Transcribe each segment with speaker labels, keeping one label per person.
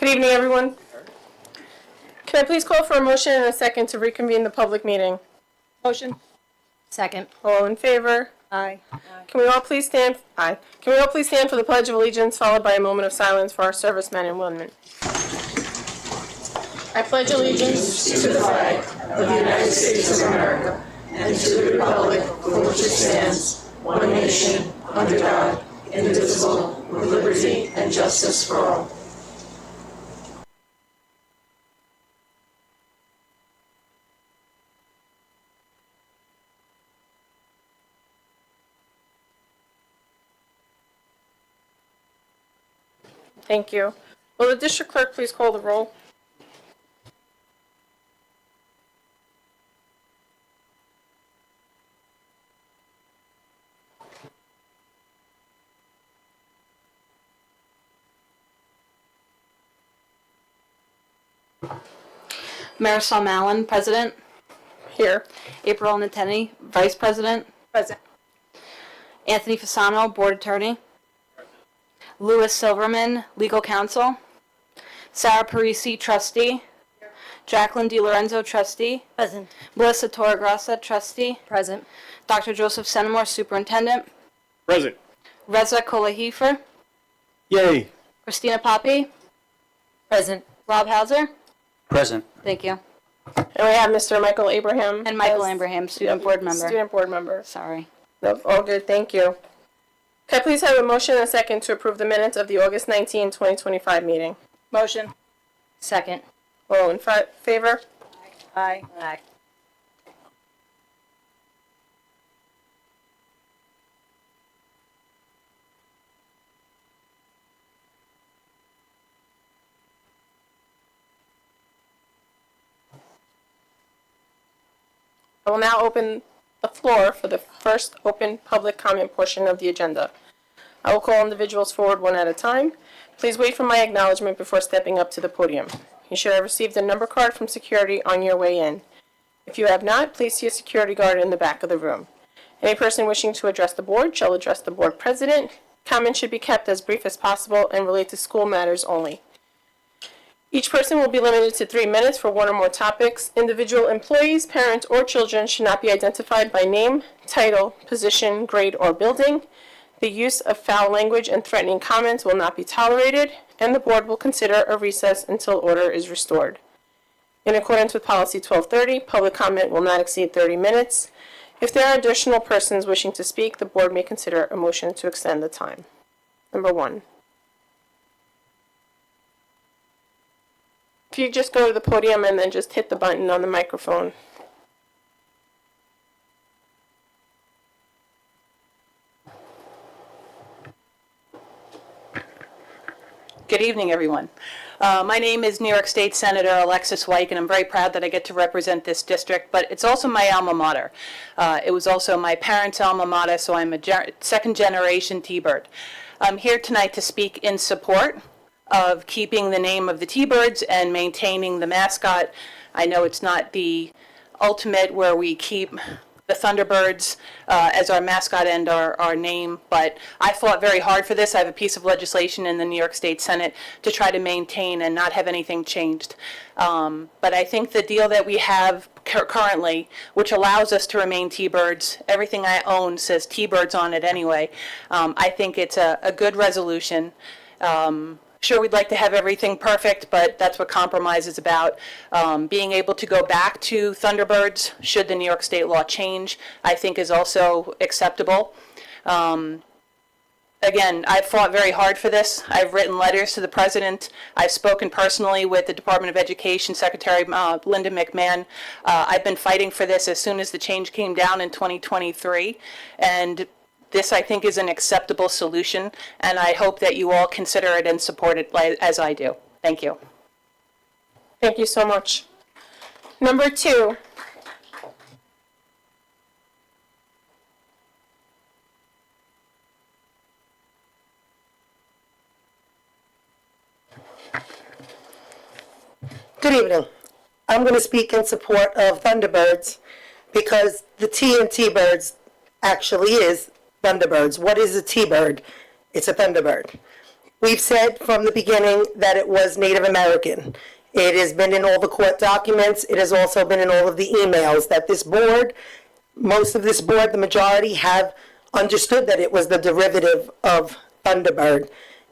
Speaker 1: Good evening, everyone. Can I please call for a motion and a second to reconvene the public meeting?
Speaker 2: Motion. Second.
Speaker 1: All in favor?
Speaker 2: Aye.
Speaker 1: Can we all please stand? Aye. Can we all please stand for the Pledge of Allegiance, followed by a moment of silence for our servicemen and women? I pledge allegiance
Speaker 3: to the flag of the United States of America and to the republic for which it stands, one nation, under God, indivisible, with liberty and justice for all.
Speaker 1: Thank you. Will the district clerk please call the roll?
Speaker 4: Marisol Mallon, President.
Speaker 1: Here.
Speaker 4: April Nateni, Vice President.
Speaker 2: Present.
Speaker 4: Anthony Fasano, Board Attorney. Louis Silverman, Legal Counsel. Sarah Parisi, Trustee. Jacqueline DiLorenzo, Trustee.
Speaker 2: Present.
Speaker 4: Melissa Torregrossa, Trustee.
Speaker 2: Present.
Speaker 4: Dr. Joseph Senamore, Superintendent.
Speaker 5: Present.
Speaker 4: Reza Kolahifer.
Speaker 5: Yay.
Speaker 4: Christina Poppy.
Speaker 2: Present.
Speaker 4: Rob Hauser.
Speaker 5: Present.
Speaker 4: Thank you.
Speaker 1: And we have Mr. Michael Abraham.
Speaker 4: And Michael
Speaker 1: as-
Speaker 4: Abraham, Student Board Member.
Speaker 1: Student board member.
Speaker 4: Sorry.
Speaker 1: Nope, all good, thank you. Can I please have a motion and a second to approve the minutes of the August 19, 2025 meeting?
Speaker 2: Motion. Second.
Speaker 1: All in favor?
Speaker 2: Aye. Aye.
Speaker 1: I will now open the floor for the first open public comment portion of the agenda. I will call individuals forward one at a time. Please wait for my acknowledgement before stepping up to the podium. You should have received a number card from security on your way in. If you have not, please see a security guard in the back of the room. Any person wishing to address the board shall address the board president. Comments should be kept as brief as possible and relate to school matters only. Each person will be limited to 3 minutes for one or more topics. Individual employees, parents, or children should not be identified by name, title, position, grade, or building. The use of foul language and threatening comments will not be tolerated, and the board will consider a recess until order is restored. In accordance with Policy 1230, public comment will not exceed 30 minutes. If there are additional persons wishing to speak, the board may consider a motion to extend the time. Number 1. If you just go to the podium and then just hit the button on the microphone.
Speaker 6: Good evening, everyone. My name is New York State Senator Alexis Wyke, and I'm very proud that I get to represent this district, but it's also my alma mater. It was also my parents' alma mater, so I'm a second-generation T-Bird. I'm here tonight to speak in support of keeping the name of the T-Birds and maintaining the mascot. I know it's not the ultimate where we keep the Thunderbirds as our mascot and our name, but I fought very hard for this. I have a piece of legislation in the New York State Senate to try to maintain and not have anything changed. But I think the deal that we have currently, which allows us to remain T-Birds, everything I own says T-Birds on it anyway, I think it's a good resolution. Sure, we'd like to have everything perfect, but that's what compromise is about. Being able to go back to Thunderbirds, should the New York State law change, I think is also acceptable. Again, I've fought very hard for this. I've written letters to the president. I've spoken personally with the Department of Education Secretary Linda McMahon. I've been fighting for this as soon as the change came down in 2023. And this, I think, is an acceptable solution, and I hope that you all consider it and support it as I do. Thank you.
Speaker 1: Thank you so much. Number 2.
Speaker 7: Good evening. I'm going to speak in support of Thunderbirds because the T in T-Birds actually is Thunderbirds. What is a T-Bird? It's a Thunderbird. We've said from the beginning that it was Native American. It has been in all the court documents. It has also been in all of the emails that this board, most of this board, the majority, have understood that it was the derivative of Thunderbird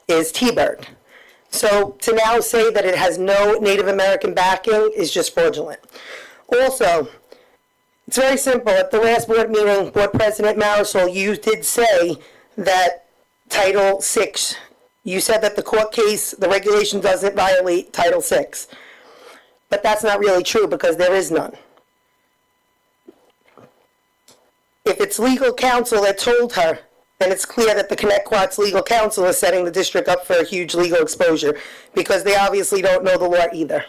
Speaker 7: is T-Bird. So to now say that it has no Native American backing is just fraudulent. Also, it's very simple. At the last board meeting, Board President Marisol, you did say that Title VI, you said that the court case, the regulation doesn't violate Title VI. But that's not really true because there is none. If it's legal counsel that told her, then it's clear that the Connecticut's legal counsel is setting the district up for a huge legal exposure because they obviously don't know the law either.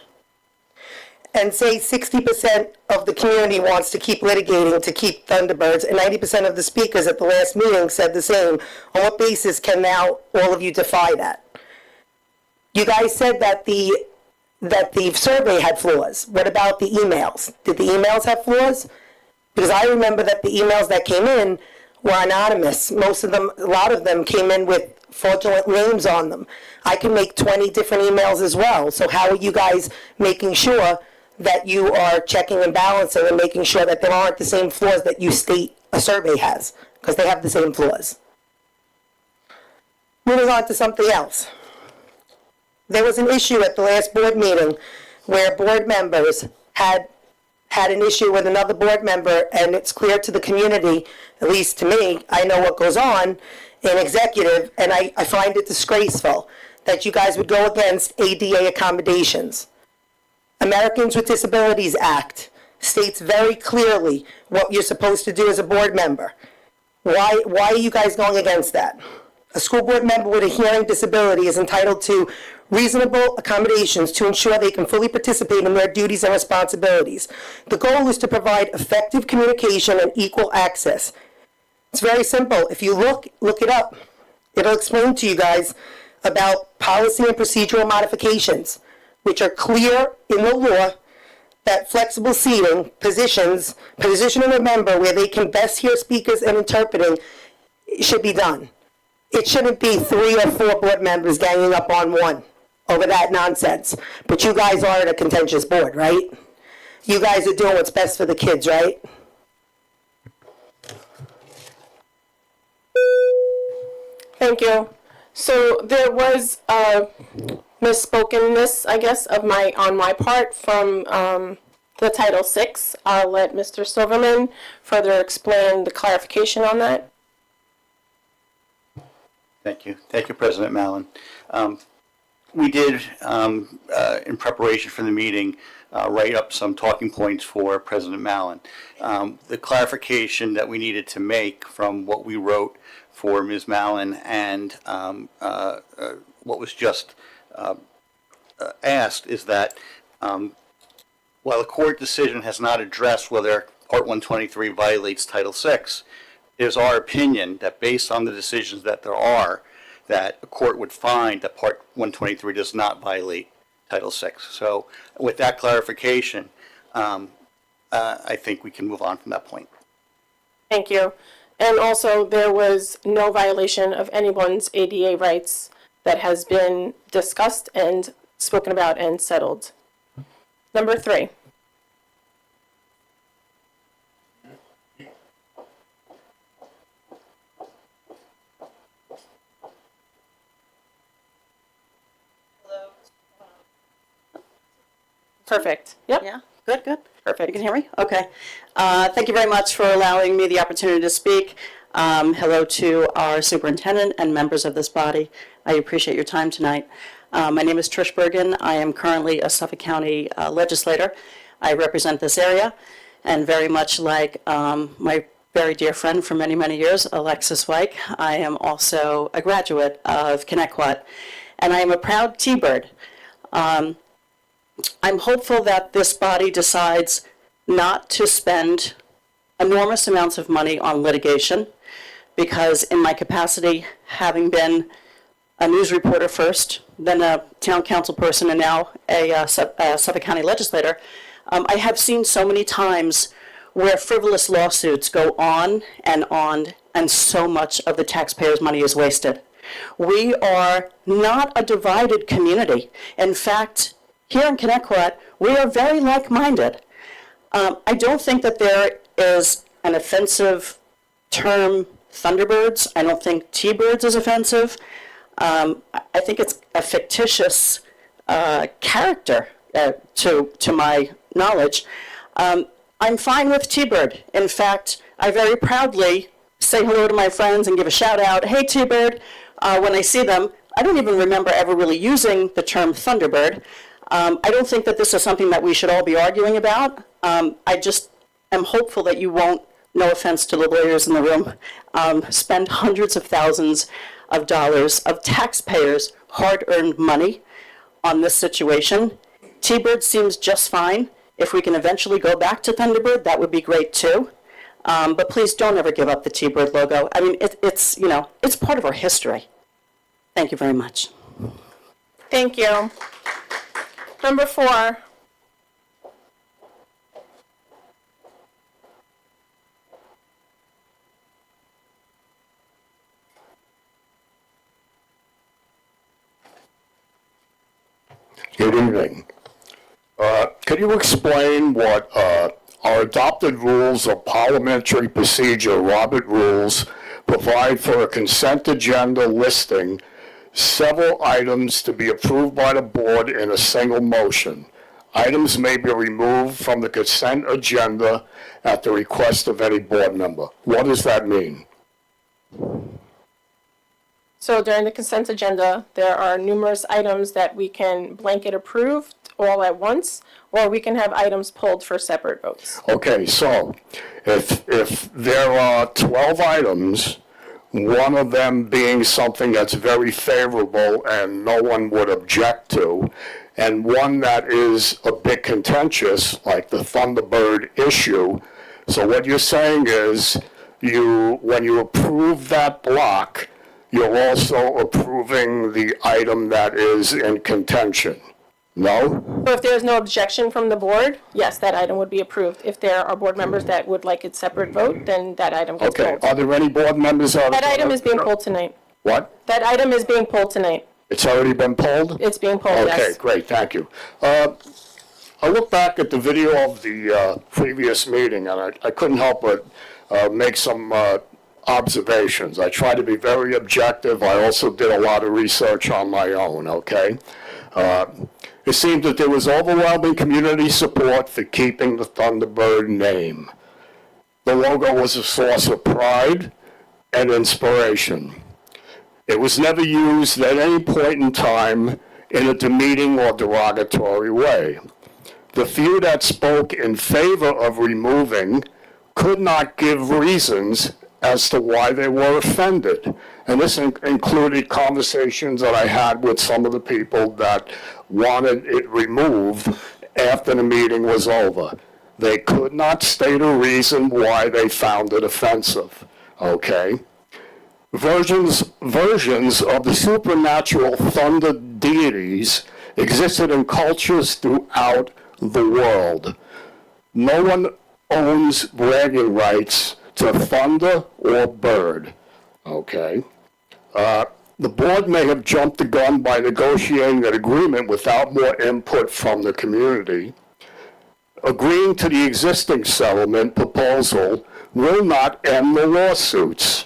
Speaker 7: And say 60% of the community wants to keep litigating to keep Thunderbirds, and 90% of the speakers at the last meeting said the same. On what basis can now all of you defy that? You guys said that the survey had flaws. What about the emails? Did the emails have flaws? Because I remember that the emails that came in were anonymous. Most of them, a lot of them came in with fraudulent names on them. I can make 20 different emails as well. So how are you guys making sure that you are checking and balancing and making sure that there aren't the same flaws that you state a survey has? Because they have the same flaws. Moving on to something else. There was an issue at the last board meeting where board members had an issue with another board member, and it's clear to the community, at least to me, I know what goes on in executive, and I find it disgraceful that you guys would go against ADA accommodations. Americans with Disabilities Act states very clearly what you're supposed to do as a board member. Why are you guys going against that? A school board member with a hearing disability is entitled to reasonable accommodations to ensure they can fully participate in their duties and responsibilities. The goal is to provide effective communication and equal access. It's very simple. If you look it up, it'll explain to you guys about policy and procedural modifications, which are clear in the law that flexible seating, positioning a member where they can best hear speakers and interpreting should be done. It shouldn't be 3 or 4 board members ganging up on one over that nonsense. But you guys are at a contentious board, right? You guys are doing what's best for the kids, right?
Speaker 1: Thank you. So there was a misspokenness, I guess, on my part from the Title VI. I'll let Mr. Silverman further explain the clarification on that.
Speaker 5: Thank you. Thank you, President Mallon. We did, in preparation for the meeting, write up some talking points for President Mallon. The clarification that we needed to make from what we wrote for Ms. Mallon and what was just asked is that while the court decision has not addressed whether Part 123 violates Title VI, it is our opinion that based on the decisions that there are, that a court would find that Part 123 does not violate Title VI. So with that clarification, I think we can move on from that point.
Speaker 1: Thank you. And also, there was no violation of anyone's ADA rights that has been discussed and spoken about and settled. Number 3. Perfect. Yep.
Speaker 8: Yeah, good.
Speaker 1: Perfect.
Speaker 8: You can hear me? Okay. Thank you very much for allowing me the opportunity to speak. Hello to our superintendent and members of this body. I appreciate your time tonight. My name is Trish Bergen. I am currently a Suffolk County legislator. I represent this area, and very much like my very dear friend for many, many years, Alexis Wyke, I am also a graduate of Connecticut, and I am a proud T-Bird. I'm hopeful that this body decides not to spend enormous amounts of money on litigation, because in my capacity, having been a news reporter first, then a town council person, and now a Suffolk County legislator, I have seen so many times where frivolous lawsuits go on, and so much of the taxpayers' money is wasted. We are not a divided community. In fact, here in Connecticut, we are very like-minded. I don't think that there is an offensive term, Thunderbirds. I don't think T-Birds is offensive. I think it's a fictitious character, to my knowledge. I'm fine with T-Bird. In fact, I very proudly say hello to my friends and give a shout out, hey T-Bird, when I see them. I don't even remember ever really using the term Thunderbird. I don't think that this is something that we should all be arguing about. I just am hopeful that you won't, no offense to the lawyers in the room, spend hundreds of thousands of dollars of taxpayers' hard-earned money on this situation. T-Bird seems just fine. If we can eventually go back to Thunderbird, that would be great too. But please don't ever give up the T-Bird logo. I mean, it's it's part of our history. Thank you very much.
Speaker 1: Thank you. Number 4.
Speaker 9: Good evening. Could you explain what our adopted rules of parliamentary procedure, Robert Rules, provide for a consent agenda listing several items to be approved by the board in a single motion? Items may be removed from the consent agenda at the request of any board member. What does that mean?
Speaker 1: So during the consent agenda, there are numerous items that we can blanket approve all at once, or we can have items pulled for separate votes.
Speaker 9: Okay, so if there are 12 items, one of them being something that's very favorable and no one would object to, and one that is a bit contentious, like the Thunderbird issue. So what you're saying is, when you approve that block, you're also approving the item that is in contention. No?
Speaker 1: So if there is no objection from the board, yes, that item would be approved. If there are board members that would like it separate vote, then that item gets
Speaker 9: Okay,
Speaker 1: pulled.
Speaker 9: are there any board members?
Speaker 1: That item is being pulled tonight.
Speaker 9: What?
Speaker 1: That item is being pulled tonight.
Speaker 9: It's already been pulled?
Speaker 1: It's being pulled, yes.
Speaker 9: Okay, great, thank you. I looked back at the video of the previous meeting, and I couldn't help but make some observations. I tried to be very objective. I also did a lot of research on my own, okay? It seemed that there was overwhelming community support for keeping the Thunderbird name. The logo was a source of pride and inspiration. It was never used at any point in time in a demeaning or derogatory way. The few that spoke in favor of removing could not give reasons as to why they were offended. And this included conversations that I had with some of the people that wanted it removed after the meeting was over. They could not state a reason why they found it offensive, okay? Versions of the supernatural thunder deities existed in cultures throughout the world. No one owns bragging rights to thunder or bird, okay? The board may have jumped the gun by negotiating an agreement without more input from the community. Agreeing to the existing settlement proposal will not end the lawsuits,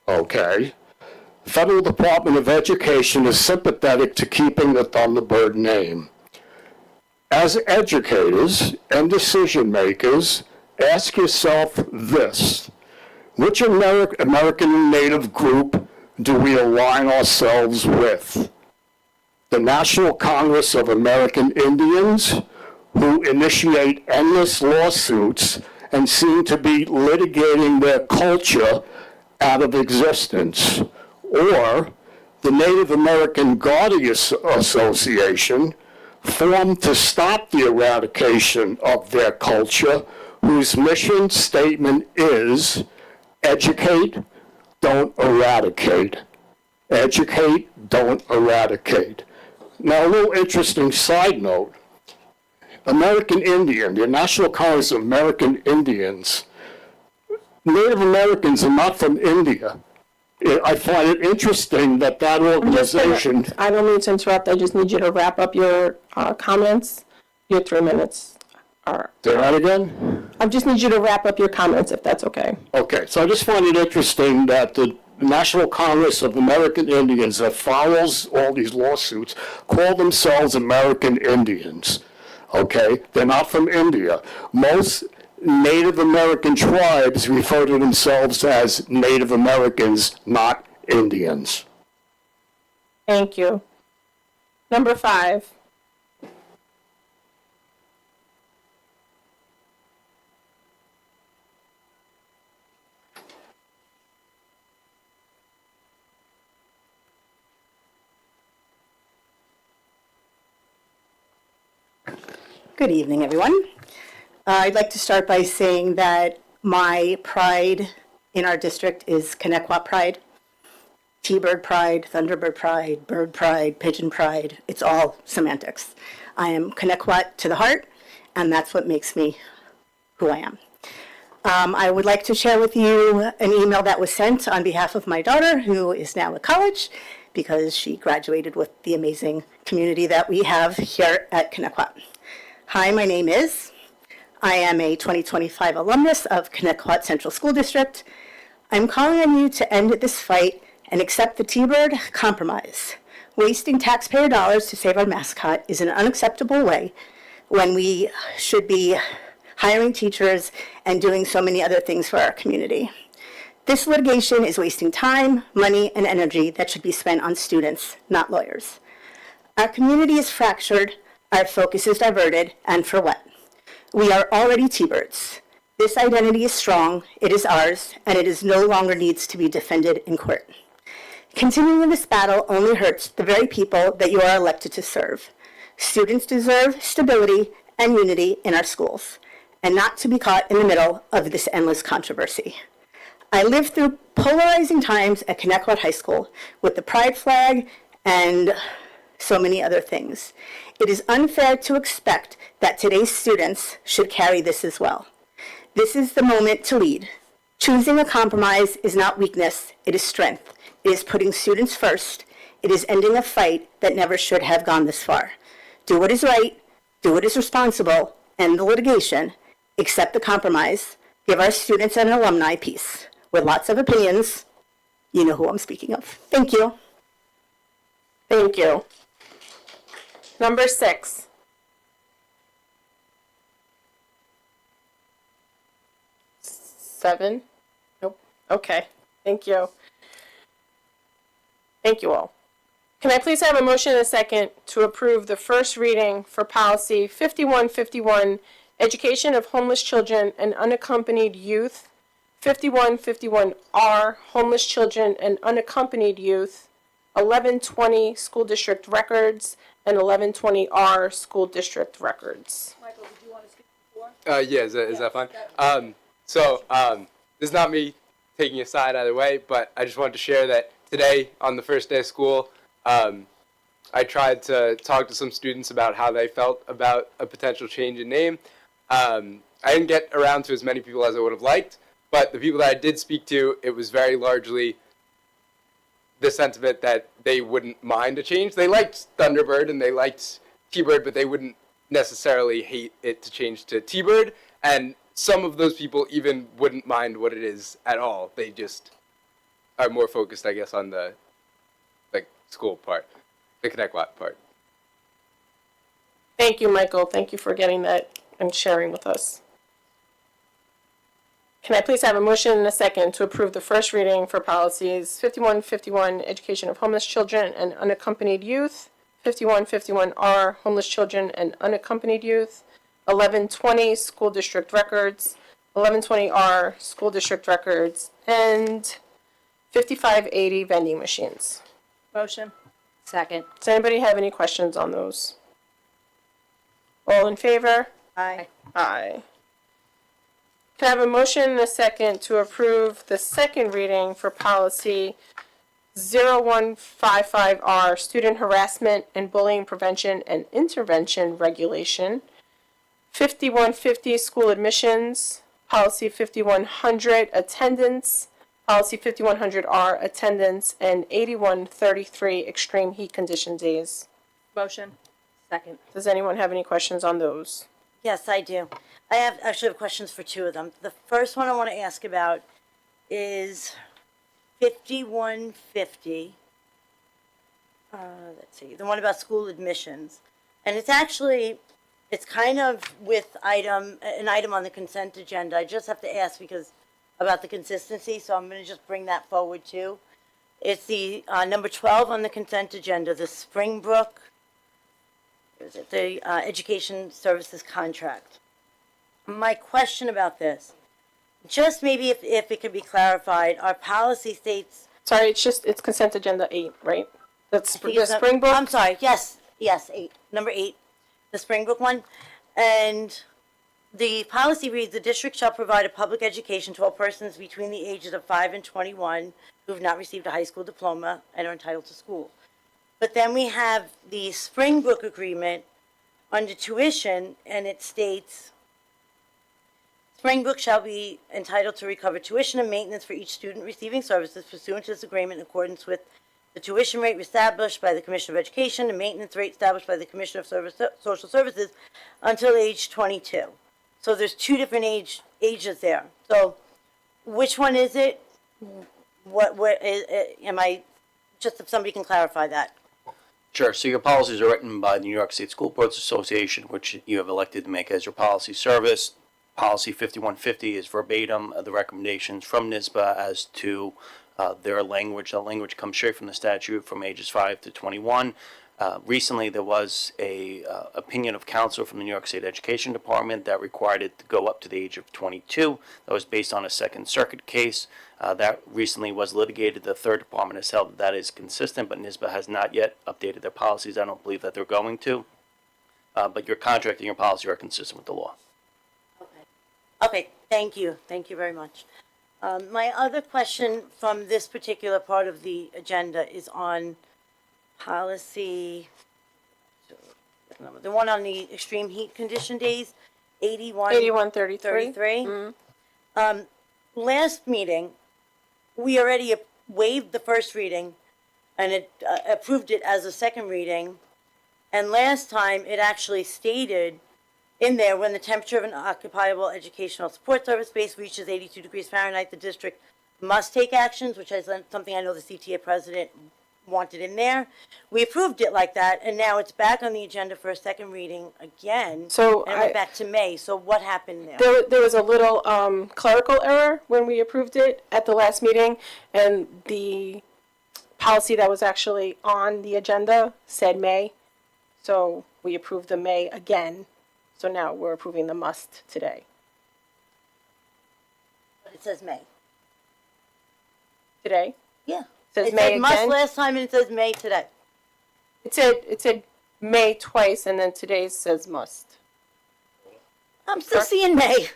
Speaker 9: okay? Federal Department of Education is sympathetic to keeping the Thunderbird name. As educators and decision makers, ask yourself this: which American native group do we align ourselves with? The National Congress of American Indians, who initiate endless lawsuits and seem to be litigating their culture out of existence, or the Native American Guardian Association, formed to stop the eradication of their culture, whose mission statement is educate, don't eradicate. Educate, don't eradicate. Now, a little interesting side note. American Indian, the National Congress of American Indians, Native Americans are not from India. I find it interesting that that organization,
Speaker 1: I don't mean to interrupt. I just need you to wrap up your comments. Your 3 minutes are.
Speaker 9: say that again?
Speaker 1: I just need you to wrap up your comments if that's okay.
Speaker 9: Okay, so I just find it interesting that the National Congress of American Indians that follows all these lawsuits call themselves American Indians. Okay, they're not from India. Most Native American tribes refer to themselves as Native Americans, not Indians.
Speaker 1: Thank you. Number 5.
Speaker 10: Good evening, everyone. I'd like to start by saying that my pride in our district is Connecticut pride. T-bird pride, Thunderbird pride, bird pride, pigeon pride. It's all semantics. I am Connecticut to the heart, and that's what makes me who I am. I would like to share with you an email that was sent on behalf of my daughter, who is now at college, because she graduated with the amazing community that we have here at Connecticut. Hi, my name is. I am a 2025 alumnus of Connecticut Central School District. I'm calling on you to end this fight and accept the T-bird compromise. Wasting taxpayer dollars to save our mascot is an unacceptable way when we should be hiring teachers and doing so many other things for our community. This litigation is wasting time, money, and energy that should be spent on students, not lawyers. Our community is fractured, our focus is diverted, and for what? We are already T-birds. This identity is strong, it is ours, and it is no longer needs to be defended in court. Continuing this battle only hurts the very people that you are elected to serve. Students deserve stability and unity in our schools, and not to be caught in the middle of this endless controversy. I lived through polarizing times at Connecticut High School with the pride flag and so many other things. It is unfair to expect that today's students should carry this as well. This is the moment to lead. Choosing a compromise is not weakness, it is strength. It is putting students first. It is ending a fight that never should have gone this far. Do what is right, do what is responsible, end the litigation, accept the compromise, give our students and alumni peace. With lots of opinions, you know who I'm speaking of. Thank you.
Speaker 1: Thank you. Number 6. Seven? Nope. Okay. Thank you. Thank you all. Can I please have a motion and a second to approve the first reading for policy 5151, education of homeless children and unaccompanied youth, 5151R, homeless children and unaccompanied youth, 1120 school district records, and 1120R school district records.
Speaker 10: Michael, did you want to speak before?
Speaker 11: Yeah, is that fine? This is not me taking a side either way, but I just wanted to share that today, on the first day of school, I tried to talk to some students about how they felt about a potential change in name. I didn't get around to as many people as I would have liked, but the people that I did speak to, it was very largely the sentiment that they wouldn't mind a change. They liked Thunderbird and they liked T-Bird, but they wouldn't necessarily hate it to change to T-Bird. And some of those people even wouldn't mind what it is at all. They just are more focused, I guess, on the school part, the Connecticut part.
Speaker 1: Thank you, Michael. Thank you for getting that and sharing with us. Can I please have a motion and a second to approve the first reading for policies 5151, education of homeless children and unaccompanied youth, 5151R, homeless children and unaccompanied youth, 1120 school district records, 1120R school district records, and 5580 vending machines.
Speaker 10: Motion.
Speaker 2: Second.
Speaker 1: Does anybody have any questions on those? All in favor?
Speaker 10: Aye.
Speaker 1: Aye. Can I have a motion and a second to approve the second reading for policy 0155R, student harassment and bullying prevention and intervention regulation, 5150 school admissions, policy 5100 attendance, Policy 5100R, attendance, and 8133, extreme heat condition days.
Speaker 2: Motion. Second.
Speaker 1: Does anyone have any questions on those?
Speaker 12: Yes, I do. I actually have questions for two of them. The first one I want to ask about is 5150. Let's see, the one about school admissions. And it's kind of with an item on the consent agenda. I just have to ask because about the consistency, so I'm going to just bring that forward too. It's the number 12 on the consent agenda, the Springbrook, the education services contract. My question about this, just maybe if it could be clarified, our policy states.
Speaker 1: Sorry, it's consent agenda 8, right? That's the
Speaker 12: I'm
Speaker 1: Springbrook?
Speaker 12: sorry, yes, 8, number 8, the Springbrook one. And the policy reads, the district shall provide a public education to all persons between the ages of 5 and 21 who have not received a high school diploma and are entitled to school. But then we have the Springbrook agreement under tuition, and it states, Springbrook shall be entitled to recover tuition and maintenance for each student receiving services pursuant to this agreement in accordance with the tuition rate established by the Commissioner of Education and maintenance rate established by the Commissioner of Social Services until age 22. So there's two different ages there. So which one is it? Am I, just if somebody can clarify that.
Speaker 13: Sure. So your policies are written by the New York State School Boards Association, which you have elected to make as your policy service. Policy 5150 is verbatim the recommendations from NYSBA as to their language. The language comes straight from the statute from ages 5 to 21. Recently, there was a opinion of counsel from the New York State Education Department that required it to go up to the age of 22. That was based on a Second Circuit case that recently was litigated. The third department has held that is consistent, but NYSBA has not yet updated their policies. I don't believe that they're going to. But your contract and your policy are consistent with the law.
Speaker 12: Okay, thank you. Thank you very much. My other question from this particular part of the agenda is on policy, the one on the extreme heat condition days,
Speaker 1: 8133.
Speaker 12: 33. Last meeting, we already waived the first reading and it approved it as a second reading. And last time, it actually stated in there, when the temperature of an occupiable educational support service space reaches 82 degrees Fahrenheit, the district must take actions, which is something I know the CTA president wanted in there. We approved it like that, and now it's back on the agenda for a second reading again.
Speaker 1: So
Speaker 12: and it went back to May. So what happened there?
Speaker 1: There was a little clerical error when we approved it at the last meeting, and the policy that was actually on the agenda said May. So we approved the May again. So now we're approving the must today.
Speaker 12: But it says May.
Speaker 1: Today?
Speaker 12: Yeah.
Speaker 1: It says
Speaker 12: It
Speaker 1: May
Speaker 12: said must
Speaker 1: again?
Speaker 12: last time, and it says May today.
Speaker 1: It said May twice, and then today says must.
Speaker 12: I'm still seeing May.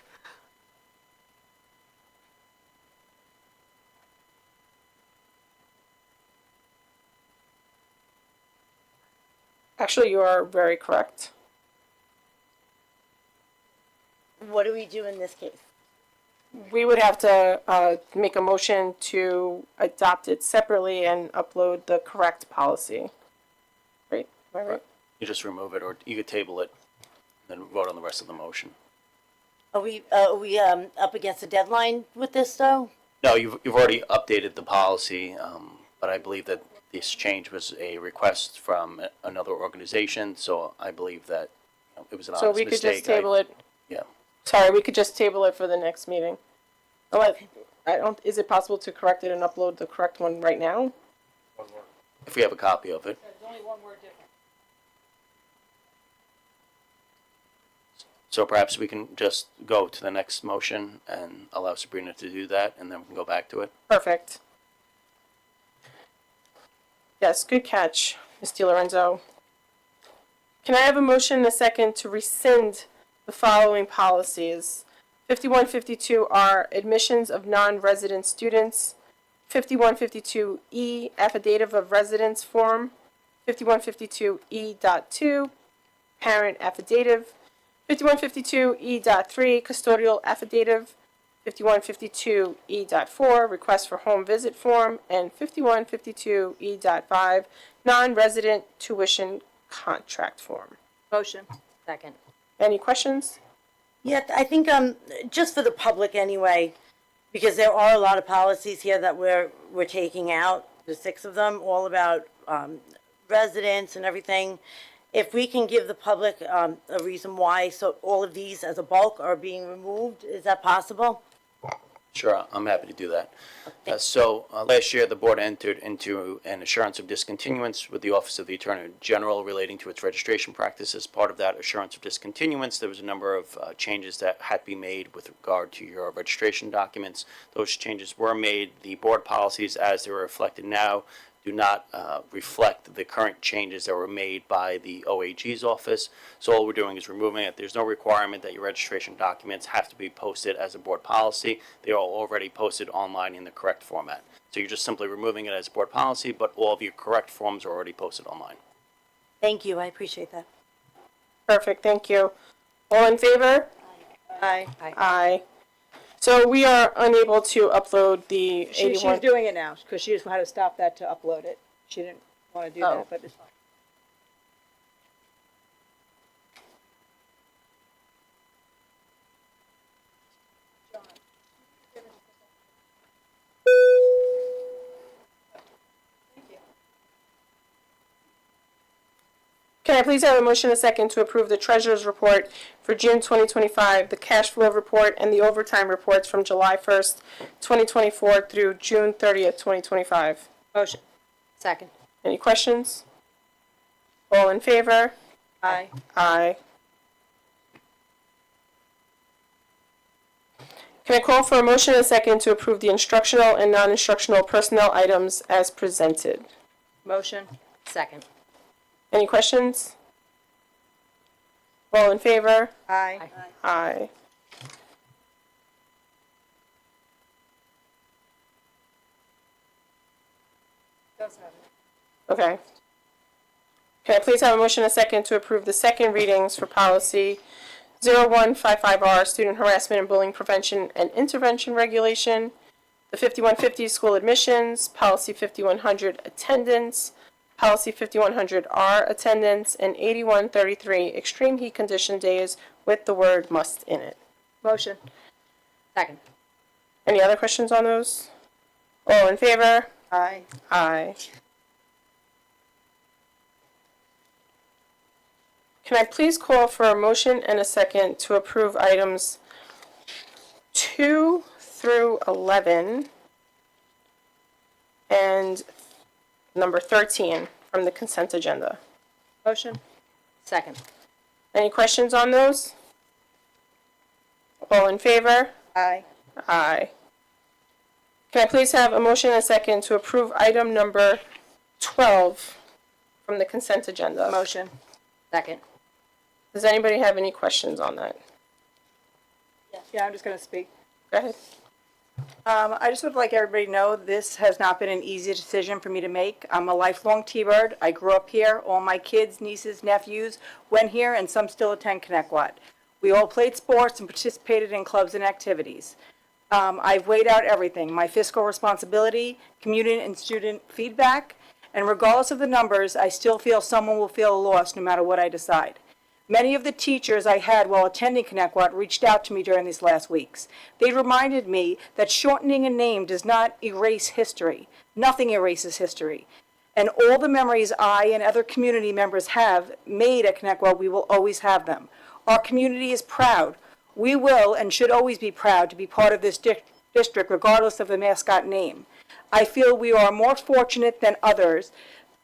Speaker 1: Actually, you are very correct.
Speaker 12: What do we do in this case?
Speaker 1: We would have to make a motion to adopt it separately and upload the correct policy. Right? Am I right?
Speaker 13: You just remove it, or you could table it, and then vote on the rest of the motion.
Speaker 12: Are we up against a deadline with this though?
Speaker 13: No, you've already updated the policy, but I believe that this change was a request from another organization, so I believe that it was an honest
Speaker 1: So
Speaker 13: mistake.
Speaker 1: we could just table it.
Speaker 13: Yeah.
Speaker 1: Sorry, we could just table it for the next meeting. Is it possible to correct it and upload the correct one right now?
Speaker 13: If we have a copy of it. So perhaps we can just go to the next motion and allow Sabrina to do that, and then we can go back to it.
Speaker 1: Perfect. Yes, good catch, Ms. DiLorenzo. Can I have a motion and a second to rescind the following policies? 5152R, admissions of non-resident students. 5152E, affidavit of residence form. 5152E.2, parent affidavit. 5152E.3, custodial affidavit. 5152E.4, request for home visit form, and 5152E.5, non-resident tuition contract form.
Speaker 2: Motion. Second.
Speaker 1: Any questions?
Speaker 12: Yeah, I think, just for the public anyway, because there are a lot of policies here that we're taking out, the 6 of them, all about, residents and everything. If we can give the public, a reason why, so all of these as a bulk are being removed, is that possible?
Speaker 13: Sure, I'm happy to do that. Last year, the board entered into an assurance of discontinuance with the Office of the Attorney General relating to its registration practices. Part of that assurance of discontinuance, there was a number of changes that had to be made with regard to your registration documents. Those changes were made. The board policies, as they were reflected now, do not reflect the current changes that were made by the OAG's office. So all we're doing is removing it. There's no requirement that your registration documents have to be posted as a board policy. They are already posted online in the correct format. So you're just simply removing it as board policy, but all of your correct forms are already posted online.
Speaker 12: Thank you, I appreciate that.
Speaker 1: Perfect, thank you. All in favor?
Speaker 12: Aye.
Speaker 1: Aye. So we are unable to upload the
Speaker 2: She's
Speaker 1: 81.
Speaker 2: doing it now, because she just had to stop that to upload it. She didn't want to do
Speaker 1: Oh.
Speaker 2: that, but it's fine.
Speaker 1: Can I please have a motion and a second to approve the treasurer's report for June 2025, the cash flow report, and the overtime reports from July 1st, 2024 through June 30th, 2025?
Speaker 2: Motion. Second.
Speaker 1: Any questions? All in favor?
Speaker 2: Aye.
Speaker 1: Aye. Can I call for a motion and a second to approve the instructional and non-instructional personnel items as presented?
Speaker 2: Motion. Second.
Speaker 1: Any questions? All in favor?
Speaker 2: Aye.
Speaker 1: Aye. Okay. Can I please have a motion and a second to approve the second readings for policy 0155R, student harassment and bullying prevention and intervention regulation, the 5150 school admissions, policy 5100 attendance, policy 5100R attendance, and 8133 extreme heat condition days with the word must in it.
Speaker 2: Motion. Second.
Speaker 1: Any other questions on those? All in favor?
Speaker 2: Aye.
Speaker 1: Aye. Can I please call for a motion and a second to approve items 2 through 11 and number 13 from the consent agenda?
Speaker 2: Motion. Second.
Speaker 1: Any questions on those? All in favor?
Speaker 2: Aye.
Speaker 1: Aye. Can I please have a motion and a second to approve item number 12 from the consent agenda?
Speaker 2: Motion. Second.
Speaker 1: Does anybody have any questions on that?
Speaker 2: Yeah, I'm just going to speak.
Speaker 1: Go ahead.
Speaker 2: I just would like everybody to know this has not been an easy decision for me to make. I'm a lifelong T-Bird. I grew up here. All my kids, nieces, nephews went here, and some still attend Connecticut. We all played sports and participated in clubs and activities. I've weighed out everything, my fiscal responsibility, community and student feedback, and regardless of the numbers, I still feel someone will feel lost no matter what I decide. Many of the teachers I had while attending Connecticut reached out to me during these last weeks. They reminded me that shortening a name does not erase history. Nothing erases history. And all the memories I and other community members have made at Connecticut, we will always have them. Our community is proud. We will and should always be proud to be part of this district, regardless of the Mascot name. I feel we are more fortunate than others,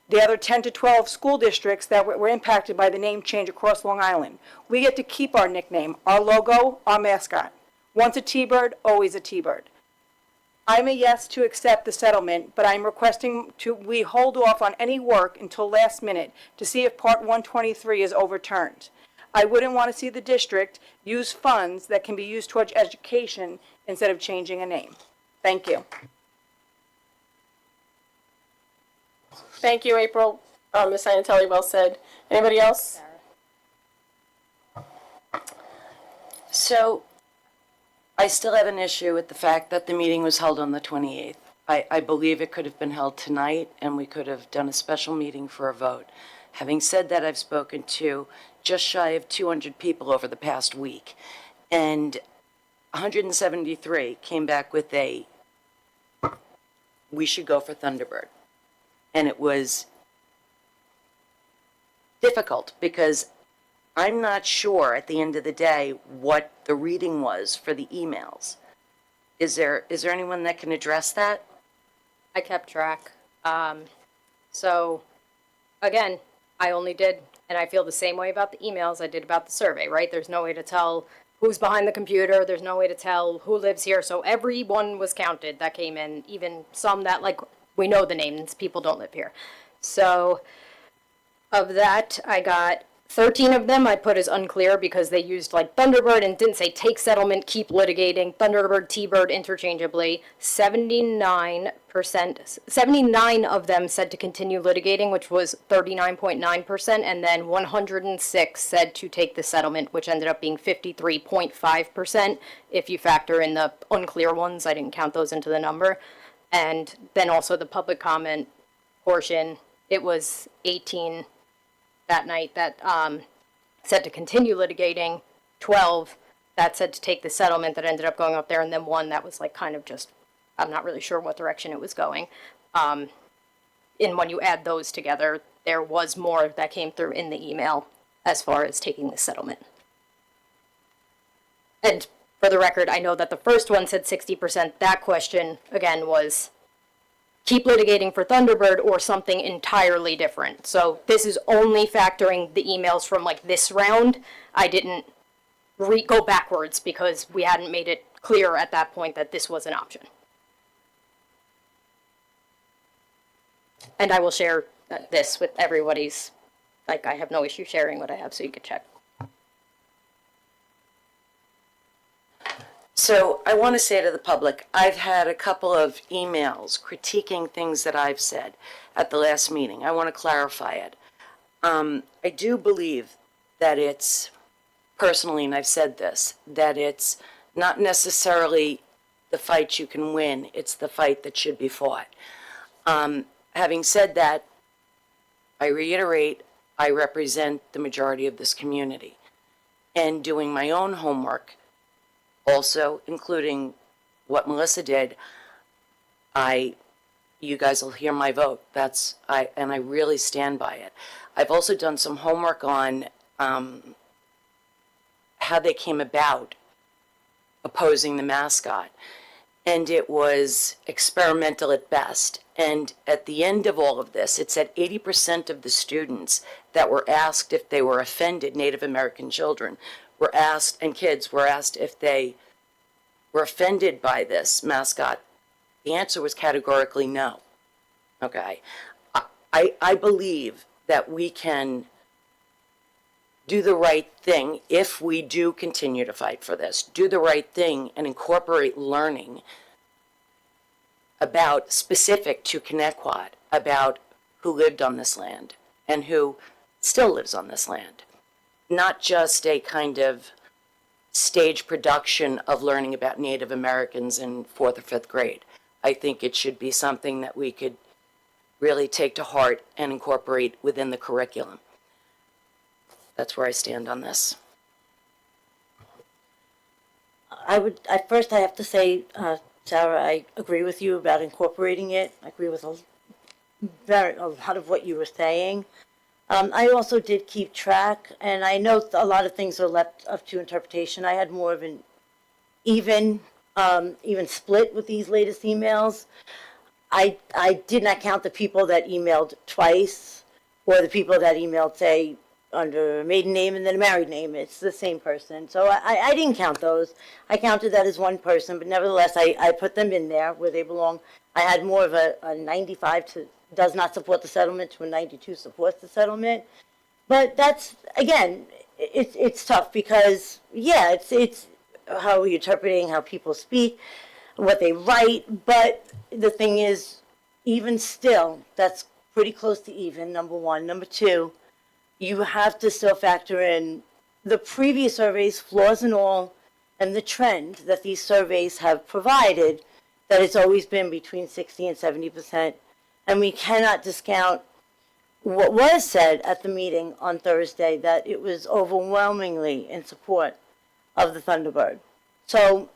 Speaker 2: the other 10 to 12 school districts that were impacted by the name change across Long Island. We get to keep our nickname, our logo, our mascot. Once a T-Bird, always a T-Bird. I'm a yes to accept the settlement, but I'm requesting we hold off on any work until last minute to see if Part 123 is overturned. I wouldn't want to see the district use funds that can be used towards education instead of changing a name. Thank you.
Speaker 1: Thank you, April. Ms. Iantelli, well said. Anybody else?
Speaker 14: So,
Speaker 12: I still have an issue with the fact that the meeting was held on the 28th. I believe it could have been held tonight, and we could have done a special meeting for a vote. Having said that, I've spoken to just shy of 200 people over the past week, and 173 came back with we should go for Thunderbird. And it was difficult because I'm not sure at the end of the day what the reading was for the emails. Is there anyone that can address that?
Speaker 14: I kept track. So, again, I only did, and I feel the same way about the emails I did about the survey, right? There's no way to tell who's behind the computer. There's no way to tell who lives here. So everyone was counted that came in, even some that, like, we know the names, people don't live here. So, of that, I got 13 of them I put as unclear because they used like Thunderbird and didn't say take settlement, keep litigating, Thunderbird, T-Bird interchangeably. 79% of them said to continue litigating, which was 39.9%, and then 106 said to take the settlement, which ended up being 53.5%. If you factor in the unclear ones, I didn't count those into the number. And then also the public comment portion, it was 18 that night that said to continue litigating, 12 that said to take the settlement that ended up going up there, and then one that was like kind of just, I'm not really sure what direction it was going. And when you add those together, there was more that came through in the email as far as taking the settlement. And for the record, I know that the first one said 60%. That question, again, was keep litigating for Thunderbird or something entirely different. So this is only factoring the emails from like this round. I didn't go backwards because we hadn't made it clear at that point that this was an option. And I will share this with everybody's, like I have no issue sharing what I have so you can check.
Speaker 12: So I want to say to the public, I've had a couple of emails critiquing things that I've said at the last meeting. I want to clarify it. I do believe that it's, personally, and I've said this, that it's not necessarily the fight you can win, it's the fight that should be fought. Having said that, I reiterate, I represent the majority of this community. And doing my own homework, also including what Melissa did, you guys will hear my vote. And I really stand by it. I've also done some homework on how they came about opposing the Mascot. And it was experimental at best. And at the end of all of this, it said 80% of the students that were asked if they were offended, Native American children, were asked, and kids were asked if they were offended by this Mascot. The answer was categorically no. Okay. I believe that we can do the right thing if we do continue to fight for this. Do the right thing and incorporate learning about specific to Connecticut, about who lived on this land and who still lives on this land. Not just a kind of stage production of learning about Native Americans in 4th or 5th grade. I think it should be something that we could really take to heart and incorporate within the curriculum. That's where I stand on this. At first I have to say, Sarah, I agree with you about incorporating it. I agree with a lot of what you were saying. I also did keep track, and I know a lot of things are left up to interpretation. I had more of an even split with these latest emails. I did not count the people that emailed twice, or the people that emailed, say, under a maiden name and then a married name. It's the same person. So I didn't count those. I counted that as one person, but nevertheless, I put them in there where they belong. I had more of a 95 to does not support the settlement to a 92 supports the settlement. But that's, again, it's tough because, yeah, it's how you're interpreting how people speak, what they write. But the thing is, even still, that's pretty close to even, number one. Number two, you have to still factor in the previous surveys, flaws and all, and the trend that these surveys have provided, that it's always been between 60 and 70%. And we cannot discount what was said at the meeting on Thursday, that it was overwhelmingly in support of the Thunderbird. So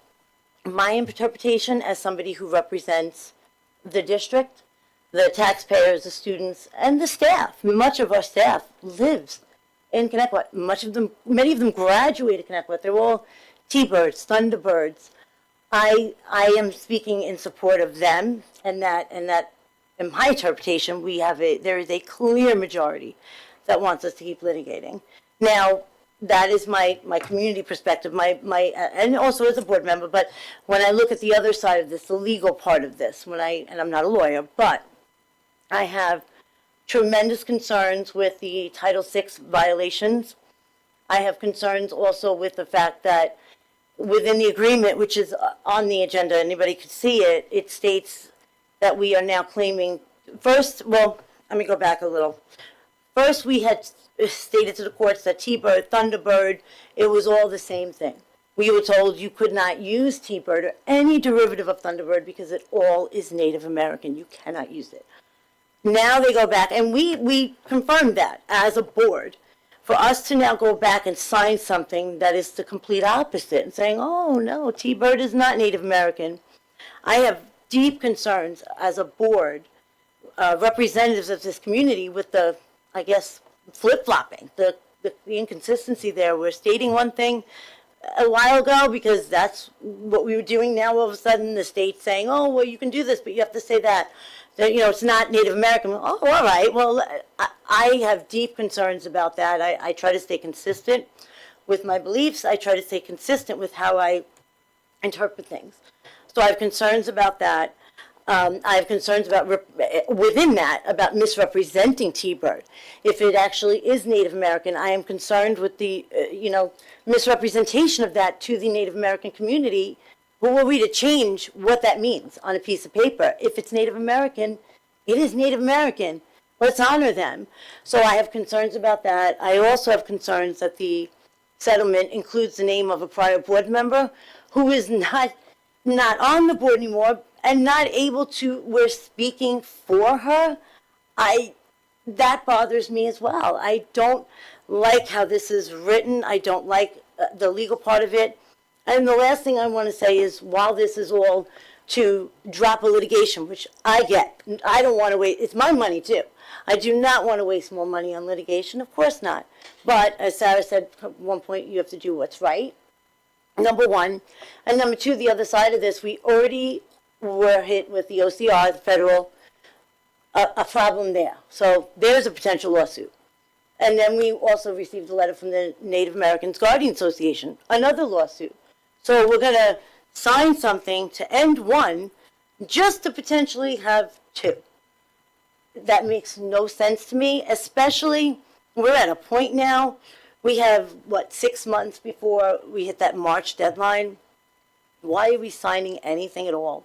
Speaker 12: my interpretation as somebody who represents the district, the taxpayers, the students, and the staff, much of our staff lives in Connecticut. Many of them graduated Connecticut. They're all T-Birds, Thunderbirds. I am speaking in support of them, and that in my interpretation, there is a clear majority that wants us to keep litigating. Now, that is my community perspective, and also as a board member. But when I look at the other side of this, the legal part of this, and I'm not a lawyer, but I have tremendous concerns with the Title VI violations. I have concerns also with the fact that within the agreement, which is on the agenda, anybody could see it, it states that we are now claiming, let me go back a little. First, we had stated to the courts that T-Bird, Thunderbird, it was all the same thing. We were told you could not use T-Bird or any derivative of Thunderbird because it all is Native American. You cannot use it. Now they go back, and we confirmed that as a board. For us to now go back and sign something that is the complete opposite and saying, oh, no, T-Bird is not Native American. I have deep concerns as a board, representatives of this community with the, I guess, flip-flopping, the inconsistency there. We're stating one thing a while ago because that's what we were doing. Now, all of a sudden, the state's saying, oh, well, you can do this, but you have to say that. It's not Native American. Oh, all right. Well, I have deep concerns about that. I try to stay consistent with my beliefs. I try to stay consistent with how I interpret things. So I have concerns about that. I have concerns about, within that, about misrepresenting T-Bird. If it actually is Native American, I am concerned with the, misrepresentation of that to the Native American community. But were we to change what that means on a piece of paper, if it's Native American, it is Native American. Let's honor them. So I have concerns about that. I also have concerns that the settlement includes the name of a prior board member who is not on the board anymore and not able to, we're speaking for her. That bothers me as well. I don't like how this is written. I don't like the legal part of it. And the last thing I want to say is, while this is all to drop a litigation, which I get, I don't want to waste, it's my money too. I do not want to waste more money on litigation, of course not. But as Sarah said at one point, you have to do what's right, number one. And number two, the other side of this, we already were hit with the OCR, the federal, a problem there. So there's a potential lawsuit. And then we also received a letter from the Native Americans Guardian Association, another lawsuit. So we're going to sign something to end one just to potentially have two. That makes no sense to me, especially we're at a point now, we have, 6 months before we hit that March deadline. Why are we signing anything at all?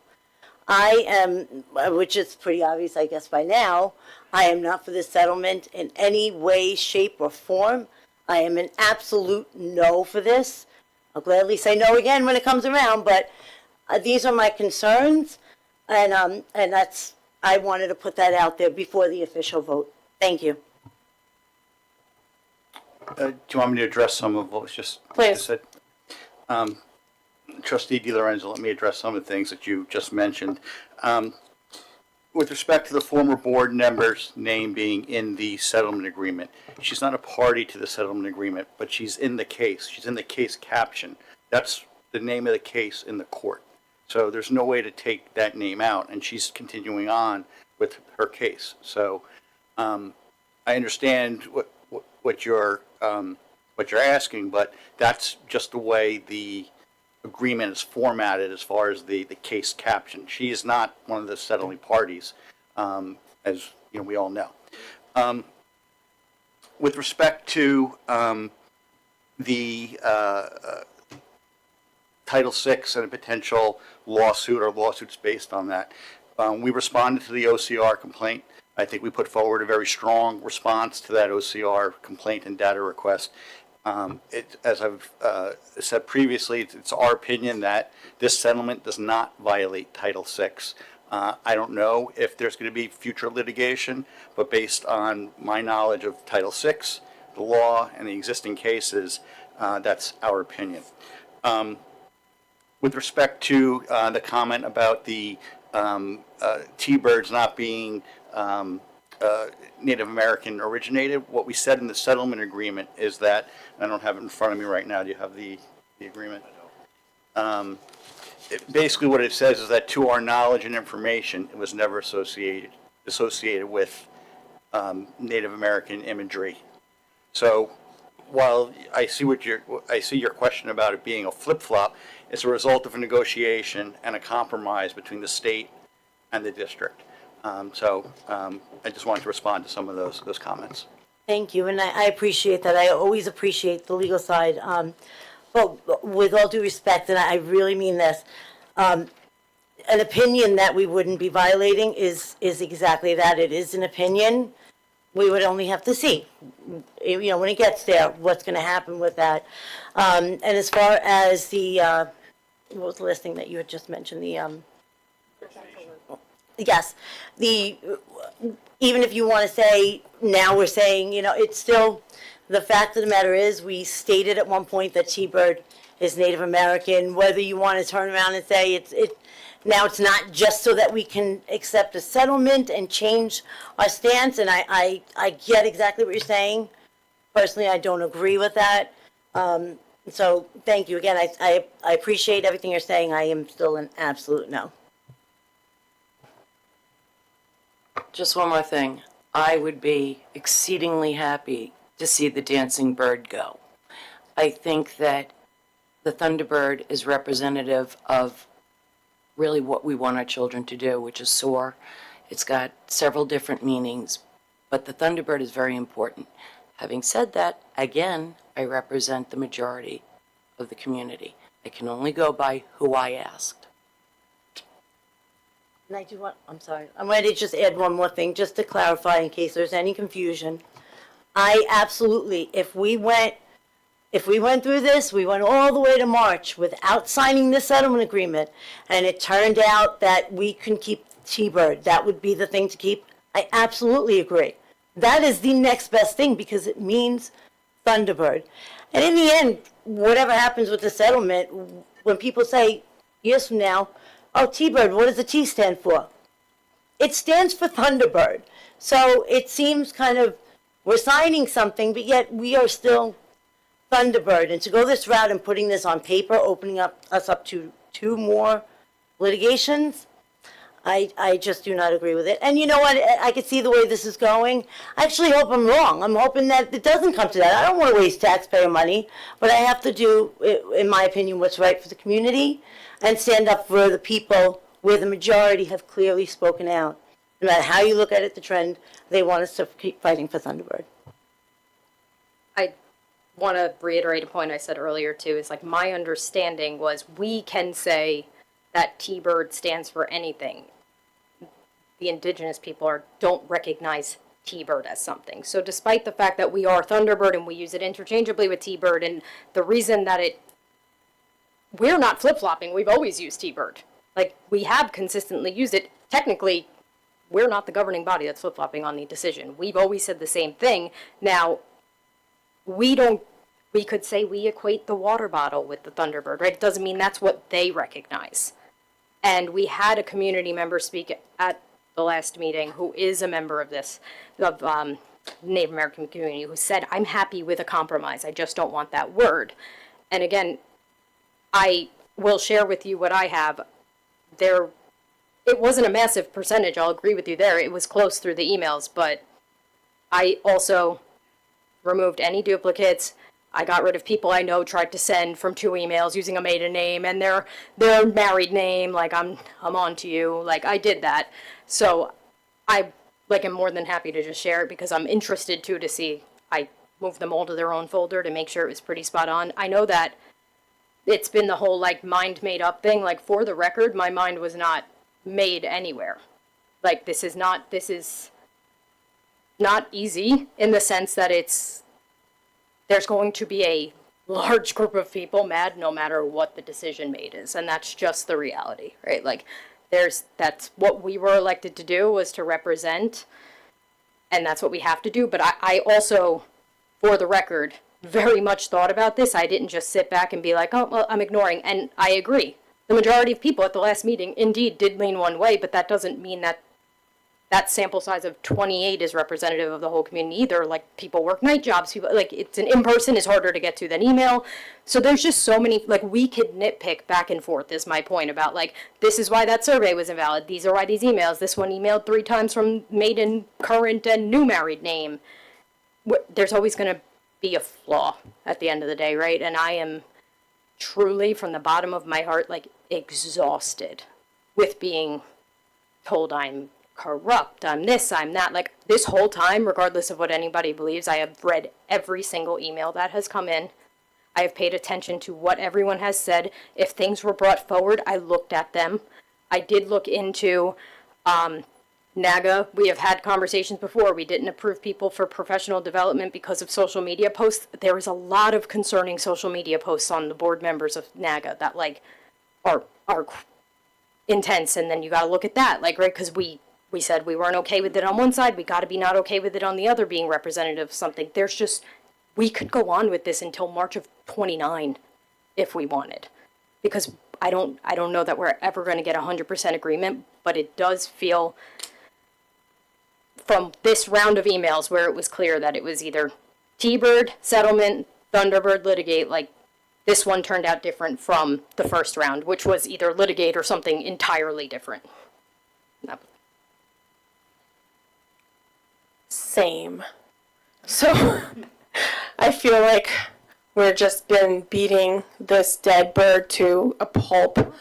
Speaker 12: I am, which is pretty obvious, I guess, by now, I am not for this settlement in any way, shape, or form. I am an absolute no for this. I'll gladly say no again when it comes around, but these are my concerns, and that's, I wanted to put that out there before the official vote. Thank you.
Speaker 5: Do you want me to address some of what was just said? Trustee DiLorenzo, let me address some of the things that you just mentioned. With respect to the former board member's name being in the settlement agreement, she's not a party to the settlement agreement, but she's in the case. She's in the case caption. That's the name of the case in the court. So there's no way to take that name out, and she's continuing on with her case. So I understand what you're asking, but that's just the way the agreement is formatted as far as the case caption. She is not one of the settling parties, as we all know. With respect to the Title VI and a potential lawsuit or lawsuits based on that, we responded to the OCR complaint. I think we put forward a very strong response to that OCR complaint and data request. As I've said previously, it's our opinion that this settlement does not violate Title VI. I don't know if there's going to be future litigation, but based on my knowledge of Title VI, the law, and the existing cases, that's our opinion. With respect to the comment about the T-birds not being Native American originated, what we said in the settlement agreement is that, and I don't have it in front of me right now, do you have the agreement? Basically what it says is that to our knowledge and information, it was never associated with Native American imagery. So while I see your question about it being a flip-flop, it's a result of a negotiation and a compromise between the state and the district. I just wanted to respond to some of those comments.
Speaker 12: Thank you, and I appreciate that. I always appreciate the legal side. But with all due respect, and I really mean this, an opinion that we wouldn't be violating is exactly that. It is an opinion. We would only have to see, when it gets there, what's going to happen with that. And as far as the, what was the last thing that you had just mentioned? Yes, even if you want to say, now we're saying, it's still, the fact of the matter is, we stated at one point that T-bird is Native American. Whether you want to turn around and say now it's not just so that we can accept a settlement and change our stance, and I get exactly what you're saying. Personally, I don't agree with that. So thank you again. I appreciate everything you're saying. I am still an absolute no.
Speaker 15: Just one more thing. I would be exceedingly happy to see the dancing bird go. I think that the Thunderbird is representative of really what we want our children to do, which is soar. It's got several different meanings, but the Thunderbird is very important. Having said that, again, I represent the majority of the community. I can only go by who I asked.
Speaker 12: And I'm sorry, I'm ready to just add one more thing, just to clarify in case there's any confusion. I absolutely, if we went through this, we went all the way to March without signing this settlement agreement, and it turned out that we can keep T-bird, that would be the thing to keep. I absolutely agree. That is the next best thing because it means Thunderbird. And in the end, whatever happens with the settlement, when people say years from now, oh, T-bird, what does the T stand for? It stands for Thunderbird. So it seems kind of, we're signing something, but yet we are still Thunderbird. And to go this route and putting this on paper, opening us up to 2 more litigations, I just do not agree with it. And you know what? I can see the way this is going. I actually hope I'm wrong. I'm hoping that it doesn't come to that. I don't want to waste taxpayer money, but I have to do, in my opinion, what's right for the community and stand up for the people where the majority have clearly spoken out. No matter how you look at it, the trend, they want us to keep fighting for Thunderbird.
Speaker 14: I want to reiterate a point I said earlier, too, is like my understanding was we can say that T-bird stands for anything. The indigenous people don't recognize T-bird as something. So despite the fact that we are Thunderbird and we use it interchangeably with T-bird, and the reason that we're not flip-flopping, we've always used T-bird. Like, we have consistently used it. Technically, we're not the governing body that's flip-flopping on the decision. We've always said the same thing. Now, we could say we equate the water bottle with the Thunderbird, right? It doesn't mean that's what they recognize. And we had a community member speak at the last meeting who is a member of Native American community who said, I'm happy with a compromise. I just don't want that word. And again, I will share with you what I have. It wasn't a massive percentage, I'll agree with you there. It was close through the emails, but I also removed any duplicates. I got rid of people I know tried to send from 2 emails using a maiden name and their married name, like I'm on to you, like I did that. So I am more than happy to just share it because I'm interested too to see. I moved them all to their own folder to make sure it was pretty spot on. I know that it's been the whole mind made up thing. Like, for the record, my mind was not made anywhere. Like, this is not easy in the sense that there's going to be a large group of people mad no matter what the decision made is, and that's just the reality, right? Like, that's what we were elected to do, was to represent, and that's what we have to do. But I also, for the record, very much thought about this. I didn't just sit back and be like, oh, well, I'm ignoring. And I agree. The majority of people at the last meeting indeed did lean one way, but that doesn't mean that that sample size of 28 is representative of the whole community either. Like, people work night jobs, people, like, it's an in-person is harder to get to than email. So there's just so many, like, we could nitpick back and forth is my point about, like, this is why that survey was invalid. These are why these emails, this one emailed 3 times from maiden, current, and new married name. There's always going to be a flaw at the end of the day, right? And I am truly, from the bottom of my heart, like, exhausted with being told I'm corrupt, I'm this, I'm that. Like, this whole time, regardless of what anybody believes, I have read every single email that has come in. I have paid attention to what everyone has said. If things were brought forward, I looked at them. I did look into NAGA. We have had conversations before. We didn't approve people for professional development because of social media posts. There is a lot of concerning social media posts on the board members of NAGA that, like, are intense, and then you got to look at that, like, right, because we said we weren't okay with it on one side, we got to be not okay with it on the other, being representative of something. There's just, we could go on with this until March of 29 if we wanted, because I don't know that we're ever going to get 100% agreement, but it does feel from this round of emails where it was clear that it was either T-Bird, settlement, Thunderbird, litigate, like, this one turned out different from the first round, which was either litigate or something entirely different.
Speaker 1: Same. So I feel like we're just been beating this dead bird to a pulp.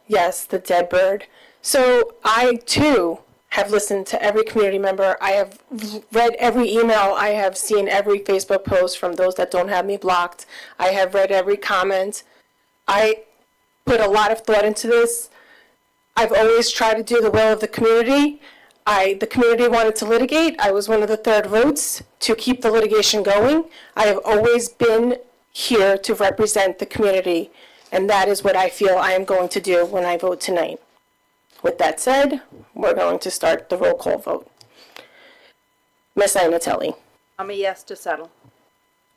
Speaker 1: Yes, the dead bird. So I too have listened to every community member. I have read every email. I have seen every Facebook post from those that don't have me blocked. I have read every comment. I put a lot of thought into this. I've always tried to do the will of the community. The community wanted to litigate. I was one of the third votes to keep the litigation going. I have always been here to represent the community, and that is what I feel I am going to do when I vote tonight. With that said, we're going to start the roll call vote. Ms. Inatelli.
Speaker 2: I'm a yes to settle.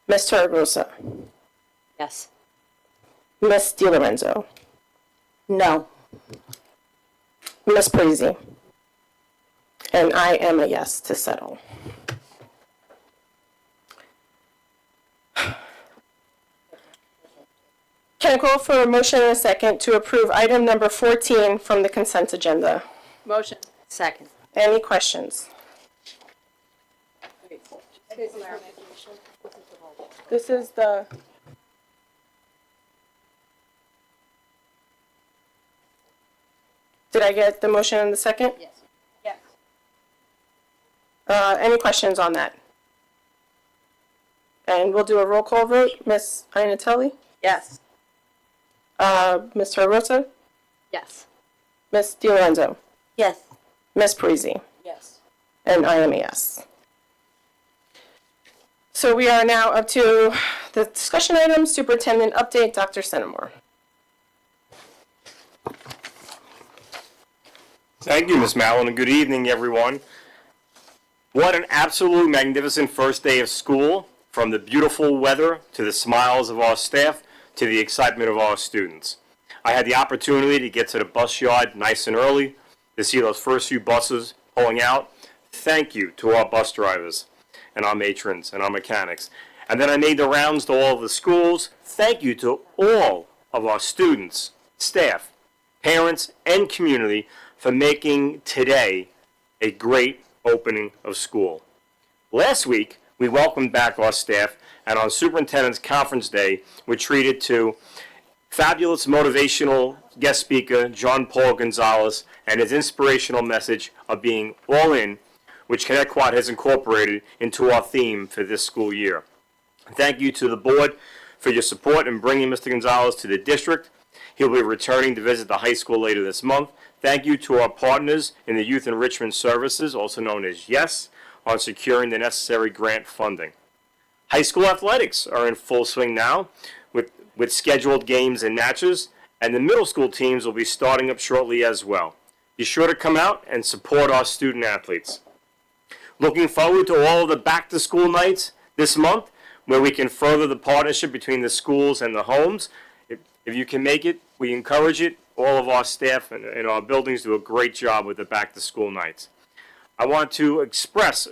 Speaker 1: Ms. Torregrossa.
Speaker 14: Yes.
Speaker 1: Ms. DiLorenzo.
Speaker 8: No.
Speaker 1: Ms. Parisi. And I am a yes to settle. Can I call for a motion and a second to approve item number 14 from the consent agenda?
Speaker 2: Motion.
Speaker 14: Second.
Speaker 1: Any questions? This is the... Did I get the motion and the second?
Speaker 14: Yes.
Speaker 2: Yes.
Speaker 1: Any questions on that? And we'll do a roll call vote. Ms. Inatelli?
Speaker 2: Yes.
Speaker 1: Ms. Torregrossa?
Speaker 14: Yes.
Speaker 1: Ms. DiLorenzo?
Speaker 12: Yes.
Speaker 1: Ms. Parisi?
Speaker 2: Yes.
Speaker 1: And I am a yes. So we are now up to the discussion items. Superintendent update, Dr. Senamore.
Speaker 16: Thank you, Ms. Mallon, and good evening, everyone. What an absolute magnificent first day of school, from the beautiful weather to the smiles of our staff to the excitement of our students. I had the opportunity to get to the bus yard nice and early to see those first few buses pulling out. Thank you to our bus drivers and our matrons and our mechanics. And then I made the rounds to all of the schools. Thank you to all of our students, staff, parents, and community for making today a great opening of school. Last week, we welcomed back our staff, and on Superintendent's Conference Day, we treated to fabulous motivational guest speaker John Paul Gonzalez and his inspirational message of being all in, which Connecticut has incorporated into our theme for this school year. Thank you to the board for your support in bringing Mr. Gonzalez to the district. He'll be returning to visit the high school later this month. Thank you to our partners in the Youth Enrichment Services, also known as YES, on securing the necessary grant funding. High school athletics are in full swing now with scheduled games and matches, and the middle school teams will be starting up shortly as well. Be sure to come out and support our student athletes. Looking forward to all of the back-to-school nights this month, where we can further the partnership between the schools and the homes. If you can make it, we encourage it. All of our staff and our buildings do a great job with the back-to-school nights. I want to express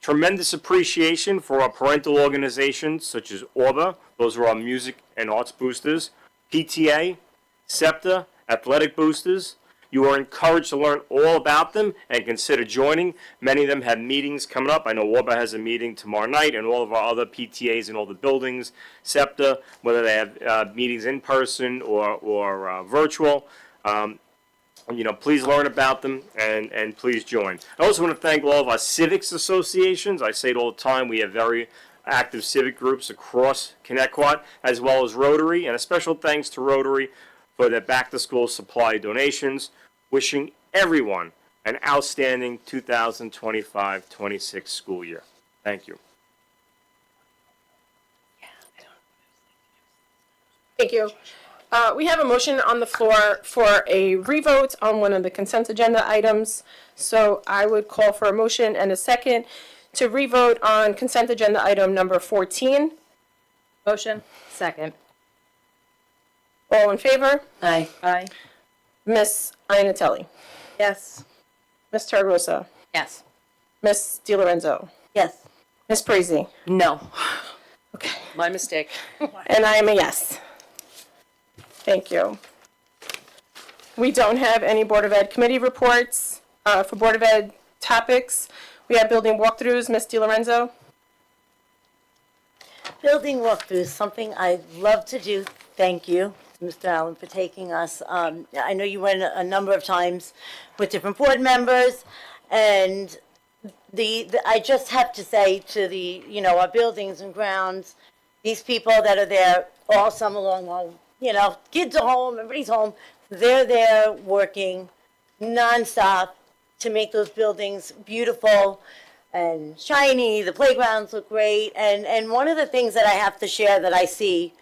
Speaker 16: tremendous appreciation for our parental organizations such as ORBA, those are our music and arts boosters, PTA, SEPTA, athletic boosters. You are encouraged to learn all about them and consider joining. Many of them have meetings coming up. I know ORBA has a meeting tomorrow night, and all of our other PTAs in all the buildings, SEPTA, whether they have meetings in person or virtual. Please learn about them and please join. I also want to thank all of our civics associations. I say it all the time. We have very active civic groups across Connecticut, as well as Rotary, and a special thanks to Rotary for their back-to-school supply donations. Wishing everyone an outstanding 2025-26 school year. Thank you.
Speaker 1: Thank you. We have a motion on the floor for a revote on one of the consent agenda items. So I would call for a motion and a second to revote on consent agenda item number 14.
Speaker 14: Motion. Second.
Speaker 1: All in favor?
Speaker 15: Aye.
Speaker 14: Aye.
Speaker 1: Miss Iannatelli.
Speaker 2: Yes.
Speaker 1: Ms. Targosa.
Speaker 14: Yes.
Speaker 1: Ms. DiLorenzo.
Speaker 12: Yes.
Speaker 1: Ms. Parisi.
Speaker 15: No.
Speaker 1: Okay.
Speaker 15: My mistake.
Speaker 1: And I am a yes. Thank you. We don't have any Board of Ed committee reports. For Board of Ed topics, we have building walkthroughs. Ms. DiLorenzo.
Speaker 12: Building walkthroughs, something I love to do. Thank you, Mr. Allen, for taking us. I know you went a number of times with different board members, and I just have to say to our buildings and grounds, these people that are there all summer long while, kids are home, everybody's home, they're there working nonstop to make those buildings beautiful and shiny. The playgrounds look great. And one of the things that I have to share that I see,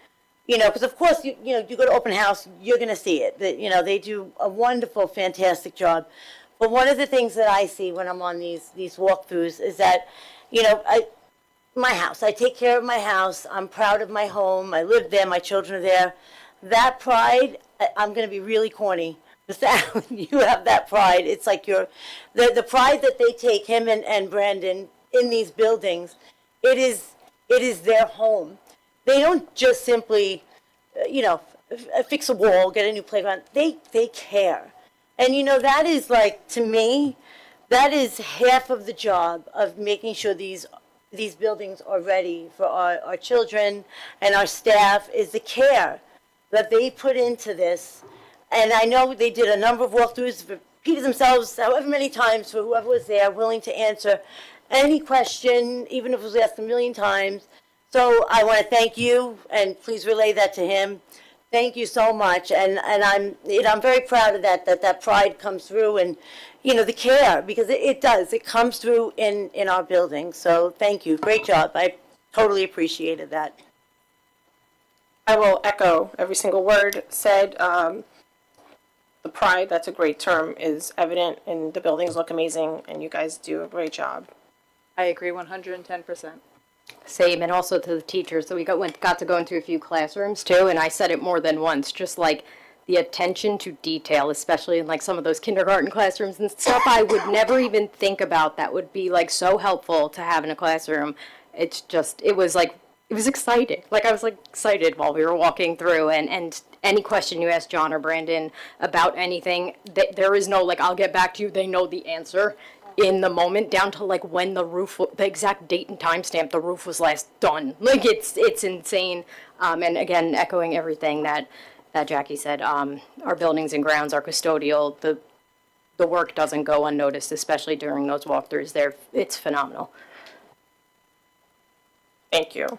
Speaker 12: because of course, you go to open house, you're going to see it. They do a wonderful, fantastic job. But one of the things that I see when I'm on these walkthroughs is that, my house, I take care of my house. I'm proud of my home. I live there. My children are there. That pride, I'm going to be really corny. Mr. Allen, you have that pride. It's like the pride that they take, him and Brandon, in these buildings, it is their home. They don't just simply, fix a wall, get a new playground. They care. And, that is to me, that is half of the job of making sure these buildings are ready for our children and our staff, is the care that they put into this. And I know they did a number of walkthroughs, repeated themselves however many times for whoever was there, willing to answer any question, even if it was asked a million times. So I want to thank you, and please relay that to him. Thank you so much, and I'm very proud of that pride comes through, and the care, because it does. It comes through in our building. So thank you. Great job. I totally appreciated that.
Speaker 1: I will echo every single word said. The pride, that's a great term, is evident, and the buildings look amazing, and you guys do a great job.
Speaker 2: I agree 110%.
Speaker 14: Same, and also to the teachers. So we got to go into a few classrooms too, and I said it more than once, just like the attention to detail, especially in some of those kindergarten classrooms and stuff I would never even think about that would be so helpful to have in a classroom. It was exciting. I was excited while we were walking through, and any question you ask John or Brandon about anything, there is no I'll get back to you. They know the answer in the moment, down to when the exact date and time stamp the roof was last done. It's insane. And again, echoing everything that Jackie said, our buildings and grounds are custodial. The work doesn't go unnoticed, especially during those walkthroughs. It's phenomenal.
Speaker 1: Thank you.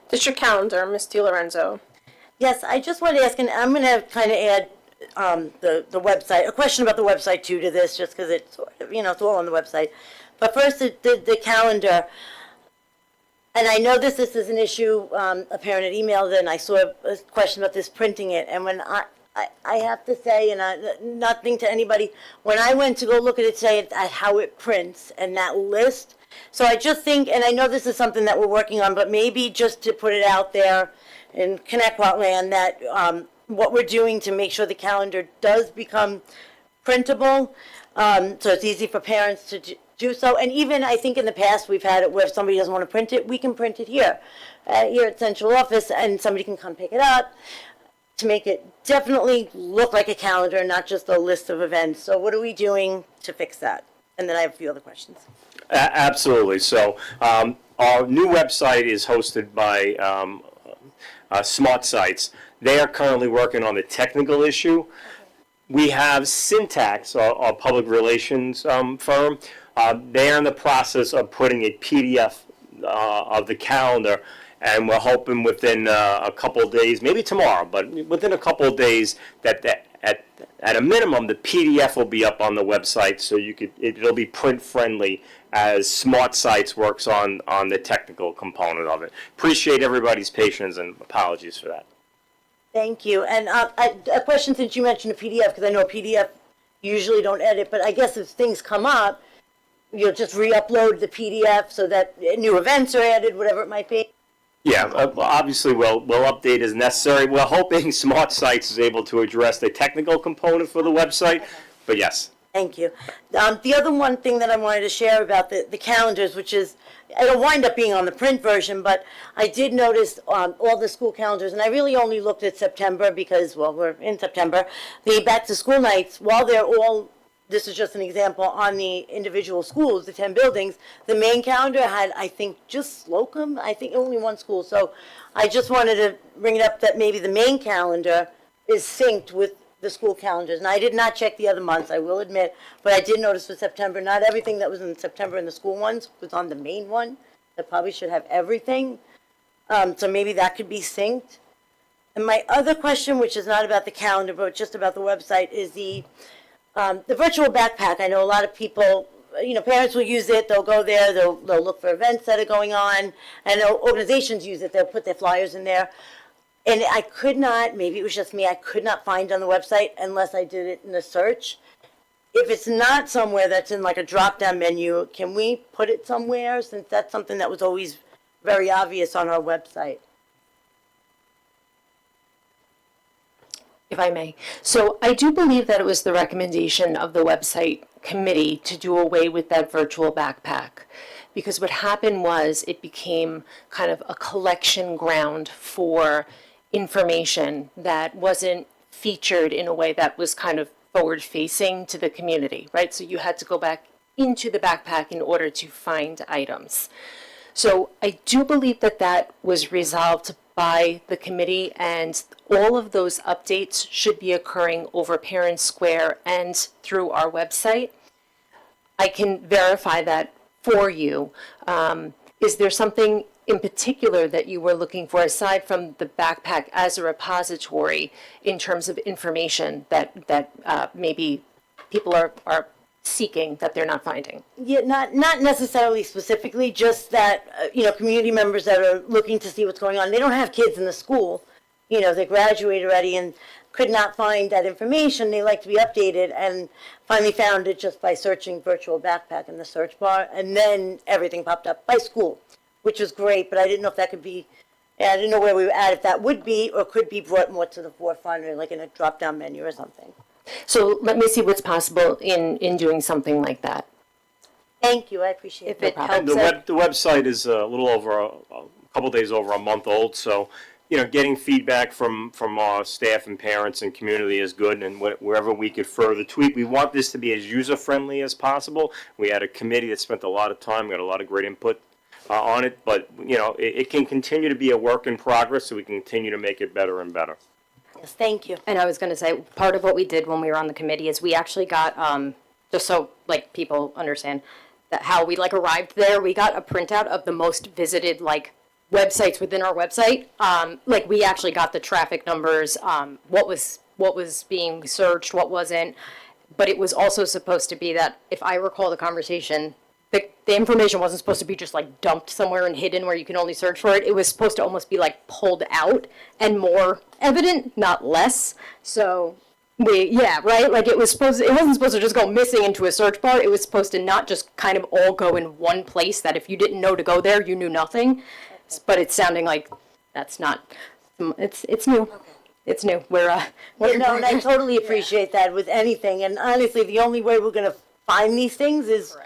Speaker 1: District calendar, Ms. DiLorenzo.
Speaker 12: Yes, I just wanted to ask, and I'm going to kind of add the website, a question about the website too to this, just because it's, it's all on the website. But first, the calendar. And I know this is an issue, a parent had emailed and I saw a question about this printing it. And when I have to say, and nothing to anybody, when I went to go look at it today at how it prints and that list, so I just think, and I know this is something that we're working on, but maybe just to put it out there in Connecticut land that what we're doing to make sure the calendar does become printable, so it's easy for parents to do so. And even I think in the past we've had it where if somebody doesn't want to print it, we can print it here at central office, and somebody can come pick it up to make it definitely look like a calendar, not just a list of events. So what are we doing to fix that? And then I have a few other questions.
Speaker 16: Absolutely. So our new website is hosted by Smart Sites. They are currently working on the technical issue. We have Syntax, our public relations firm. They're in the process of putting a PDF of the calendar, and we're hoping within a couple of days, maybe tomorrow, but within a couple of days, that at a minimum, the PDF will be up on the website, so it'll be print friendly as Smart Sites works on the technical component of it. Appreciate everybody's patience and apologies for that.
Speaker 12: Thank you. And a question, since you mentioned a PDF, because I know a PDF usually don't edit, but I guess if things come up, you'll just re-upload the PDF so that new events are added, whatever it might be.
Speaker 16: Yeah, obviously we'll update as necessary. We're hoping Smart Sites is able to address the technical component for the website, but yes.
Speaker 12: Thank you. The other one thing that I wanted to share about the calendars, which is, it'll wind up being on the print version, but I did notice all the school calendars, and I really only looked at September because, well, we're in September. The back to school nights, while they're all, this is just an example, on the individual schools, the 10 buildings, the main calendar had, I think, just Slocum, I think only one school. So I just wanted to bring it up that maybe the main calendar is synced with the school calendars. And I did not check the other months, I will admit, but I did notice for September, not everything that was in September in the school ones was on the main one. That probably should have everything. So maybe that could be synced. And my other question, which is not about the calendar, but just about the website, is the virtual backpack. I know a lot of people, parents will use it, they'll go there, they'll look for events that are going on, and organizations use it, they'll put their flyers in there. And I could not, maybe it was just me, I could not find on the website unless I did it in a search. If it's not somewhere that's in like a drop-down menu, can we put it somewhere, since that's something that was always very obvious on our website?
Speaker 1: If I may. So I do believe that it was the recommendation of the website committee to do away with that virtual backpack. Because what happened was it became kind of a collection ground for information that wasn't featured in a way that was kind of forward-facing to the community, right? So you had to go back into the backpack in order to find items. So I do believe that that was resolved by the committee, and all of those updates should be occurring over Parent Square and through our website. I can verify that for you. Is there something in particular that you were looking for aside from the backpack as a repository in terms of information that maybe people are seeking that they're not finding?
Speaker 12: Yeah, not necessarily specifically, just that, community members that are looking to see what's going on, they don't have kids in the school, they graduate already and could not find that information. They like to be updated, and finally found it just by searching virtual backpack in the search bar, and then everything popped up by school, which was great, but I didn't know if that could be, I didn't know where we were at, if that would be or could be brought more to the forefront, or like in a drop-down menu or something.
Speaker 1: So let me see what's possible in doing something like that.
Speaker 12: Thank you, I appreciate it.
Speaker 14: If it helps
Speaker 16: The website is a little over a couple days over a month old, so getting feedback from our staff and parents and community is good, and wherever we could further tweak. We want this to be as user-friendly as possible. We had a committee that spent a lot of time, got a lot of great input on it, but it can continue to be a work in progress, so we can continue to make it better and better.
Speaker 12: Yes, thank you.
Speaker 14: And I was going to say, part of what we did when we were on the committee is we actually got, just so people understand that how we arrived there, we got a printout of the most visited websites within our website. We actually got the traffic numbers, what was being searched, what wasn't. But it was also supposed to be that, if I recall the conversation, the information wasn't supposed to be just like dumped somewhere and hidden where you can only search for it. It was supposed to almost be like pulled out and more evident, not less. So right? Like it wasn't supposed to just go missing into a search bar. It was supposed to not just kind of all go in one place that if you didn't know to go there, you knew nothing. But it's sounding like that's not, it's new. It's new.
Speaker 12: No, and I totally appreciate that with anything. And honestly, the only way we're going to find these things is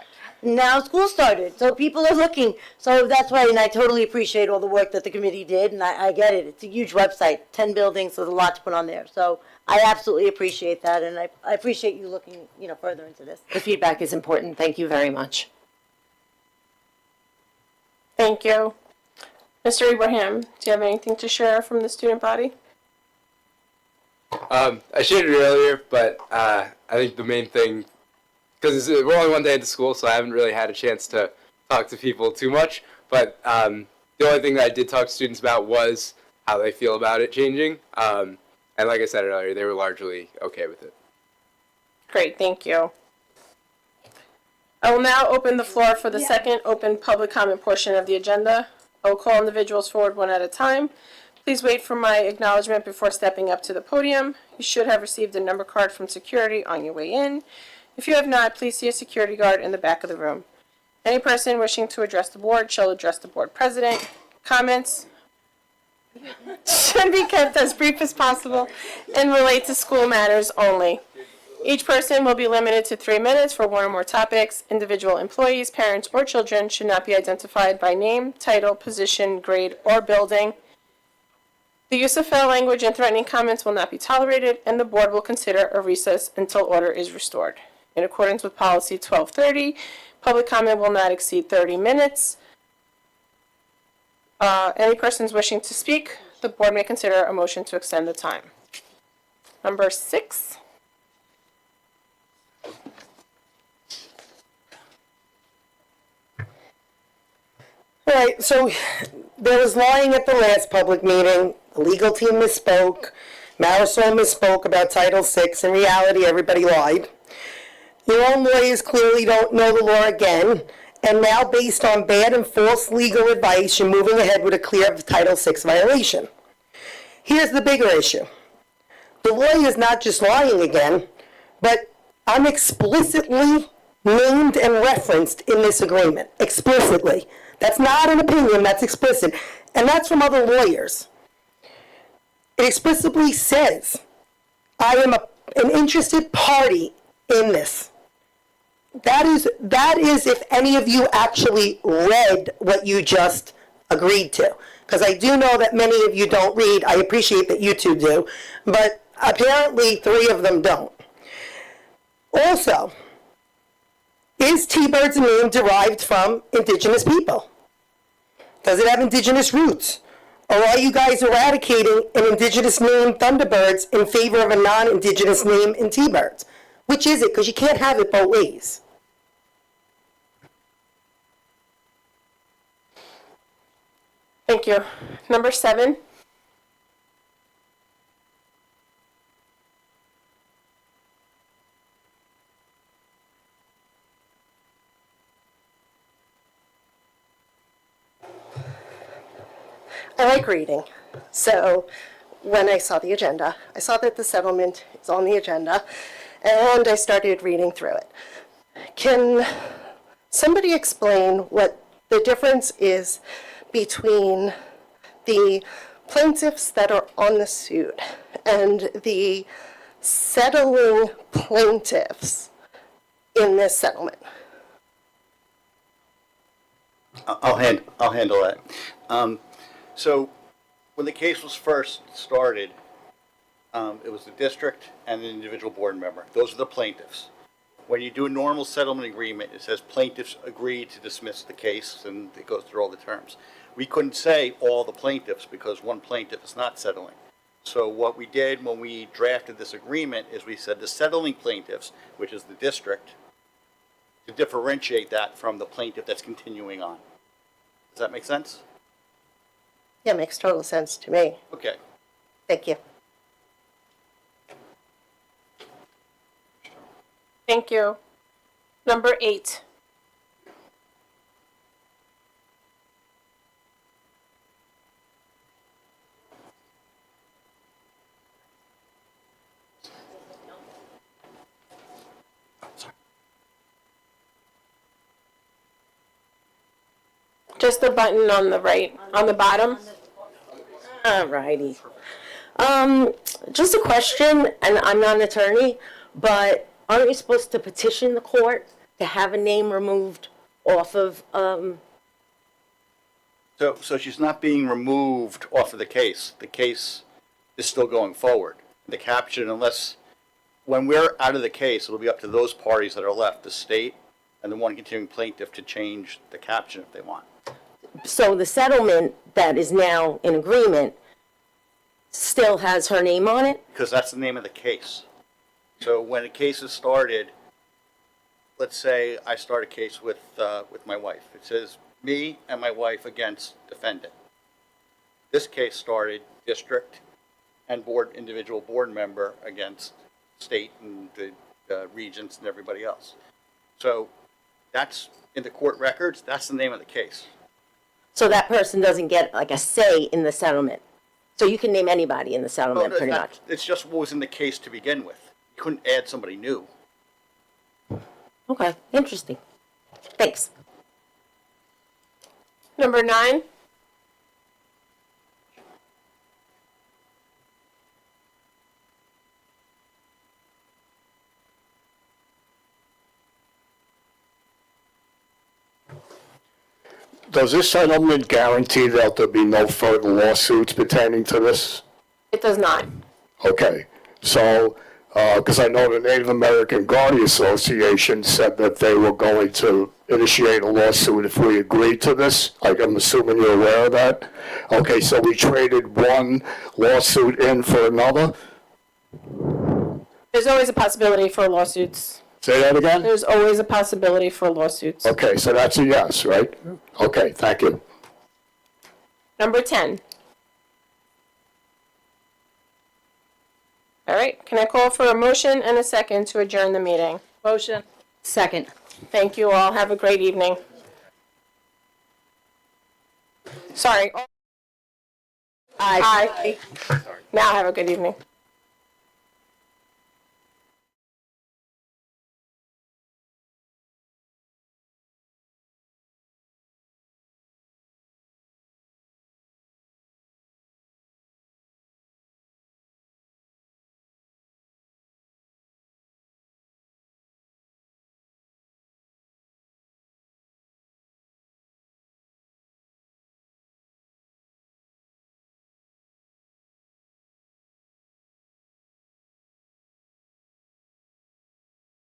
Speaker 12: now school started. So people are looking. So that's why, and I totally appreciate all the work that the committee did. And I get it. It's a huge website, 10 buildings, so there's a lot to put on there. So I absolutely appreciate that. And I appreciate you looking, further into this.
Speaker 1: The feedback is important. Thank you very much. Thank you. Mr. Ibrahim, do you have anything to share from the student body?
Speaker 11: I shared it earlier, but I think the main thing, because we're only one day into school, so I haven't really had a chance to talk to people too much, but the only thing that I did talk to students about was how they feel about it changing. And like I said earlier, they were largely okay with it.
Speaker 1: Great, thank you. I will now open the floor for the second open public comment portion of the agenda. I will call individuals forward one at a time. Please wait for my acknowledgement before stepping up to the podium. You should have received a number card from security on your way in. If you have not, please see a security guard in the back of the room. Any person wishing to address the board shall address the board president. Comments should be kept as brief as possible and relate to school matters only. Each person will be limited to 3 minutes for one or more topics. Individual employees, parents, or children should not be identified by name, title, position, grade, or building. The use of foul language and threatening comments will not be tolerated, and the board will consider a recess until order is restored. In accordance with policy 1230, public comment will not exceed 30 minutes. Any persons wishing to speak, the board may consider a motion to extend the time. Number 6.
Speaker 7: All right, so there was lying at the last public meeting. The legal team misspoke. Marisol misspoke about Title VI. In reality, everybody lied. Your own lawyers clearly don't know the law again, and now based on bad and false legal advice, you're moving ahead with a clear Title VI violation. Here's the bigger issue. The lawyer is not just lying again, but I'm explicitly named and referenced in this agreement. Explicitly. That's not an opinion, that's explicit. And that's from other lawyers. It explicitly says, I am an interested party in this. That is if any of you actually read what you just agreed to. Because I do know that many of you don't read. I appreciate that you two do. But apparently 3 of them don't. Also, is T-Bird's name derived from indigenous people? Does it have indigenous roots? Or are you guys eradicating an indigenous name, Thunderbirds, in favor of a non-indigenous name in T-Birds? Which is it? Because you can't have it both ways.
Speaker 1: Thank you. Number 7.
Speaker 17: I like reading, so when I saw the agenda, I saw that the settlement is on the agenda, and I started reading through it. Can somebody explain what the difference is between the plaintiffs that are on the suit and the settling plaintiffs in this settlement?
Speaker 5: I'll handle that. So when the case was first started, it was the district and the individual board member. Those are the plaintiffs. When you do a normal settlement agreement, it says plaintiffs agree to dismiss the case, and it goes through all the terms. We couldn't say all the plaintiffs because one plaintiff is not settling. So what we did when we drafted this agreement is we said the settling plaintiffs, which is the district, to differentiate that from the plaintiff that's continuing on. Does that make sense?
Speaker 17: Yeah, it makes total sense to me.
Speaker 5: Okay.
Speaker 17: Thank you.
Speaker 1: Thank you. Number 8. Just the button on the right, on the bottom.
Speaker 18: Alrighty. Just a question, and I'm not an attorney, but aren't you supposed to petition the court to have a name removed off of,
Speaker 5: So she's not being removed off of the case. The case is still going forward. The caption, unless, when we're out of the case, it'll be up to those parties that are left, the state and the one continuing plaintiff, to change the caption if they want.
Speaker 18: so the settlement that is now in agreement still has her name on it?
Speaker 5: Because that's the name of the case. So when a case is started, let's say I start a case with my wife. It says me and my wife against defendant. This case started district and individual board member against state and the regents and everybody else. So that's in the court records, that's the name of the case.
Speaker 18: So that person doesn't get like a say in the settlement? So you can name anybody in the settlement,
Speaker 5: No,
Speaker 18: pretty
Speaker 5: it's
Speaker 18: much?
Speaker 5: It's just what was in the case to begin with. You couldn't add somebody new.
Speaker 18: Okay, interesting. Thanks.
Speaker 1: Number 9.
Speaker 9: Does this settlement guarantee that there'll be no further lawsuits pertaining to this?
Speaker 1: It does not.
Speaker 9: Okay, so, because I know the Native American Guardian Association said that they were going to initiate a lawsuit if we agreed to this. I'm assuming you're aware of that? Okay, so we traded one lawsuit in for another?
Speaker 1: There's always a possibility for lawsuits.
Speaker 9: Say that again?
Speaker 1: There's always a possibility for lawsuits.
Speaker 9: Okay, so that's a yes, right? Okay, thank you.
Speaker 1: Number 10. All right, can I call for a motion and a second to adjourn the meeting?
Speaker 6: Motion.
Speaker 4: Second.
Speaker 1: Thank you all. Have a great evening. Sorry. Aye. Now have a good evening.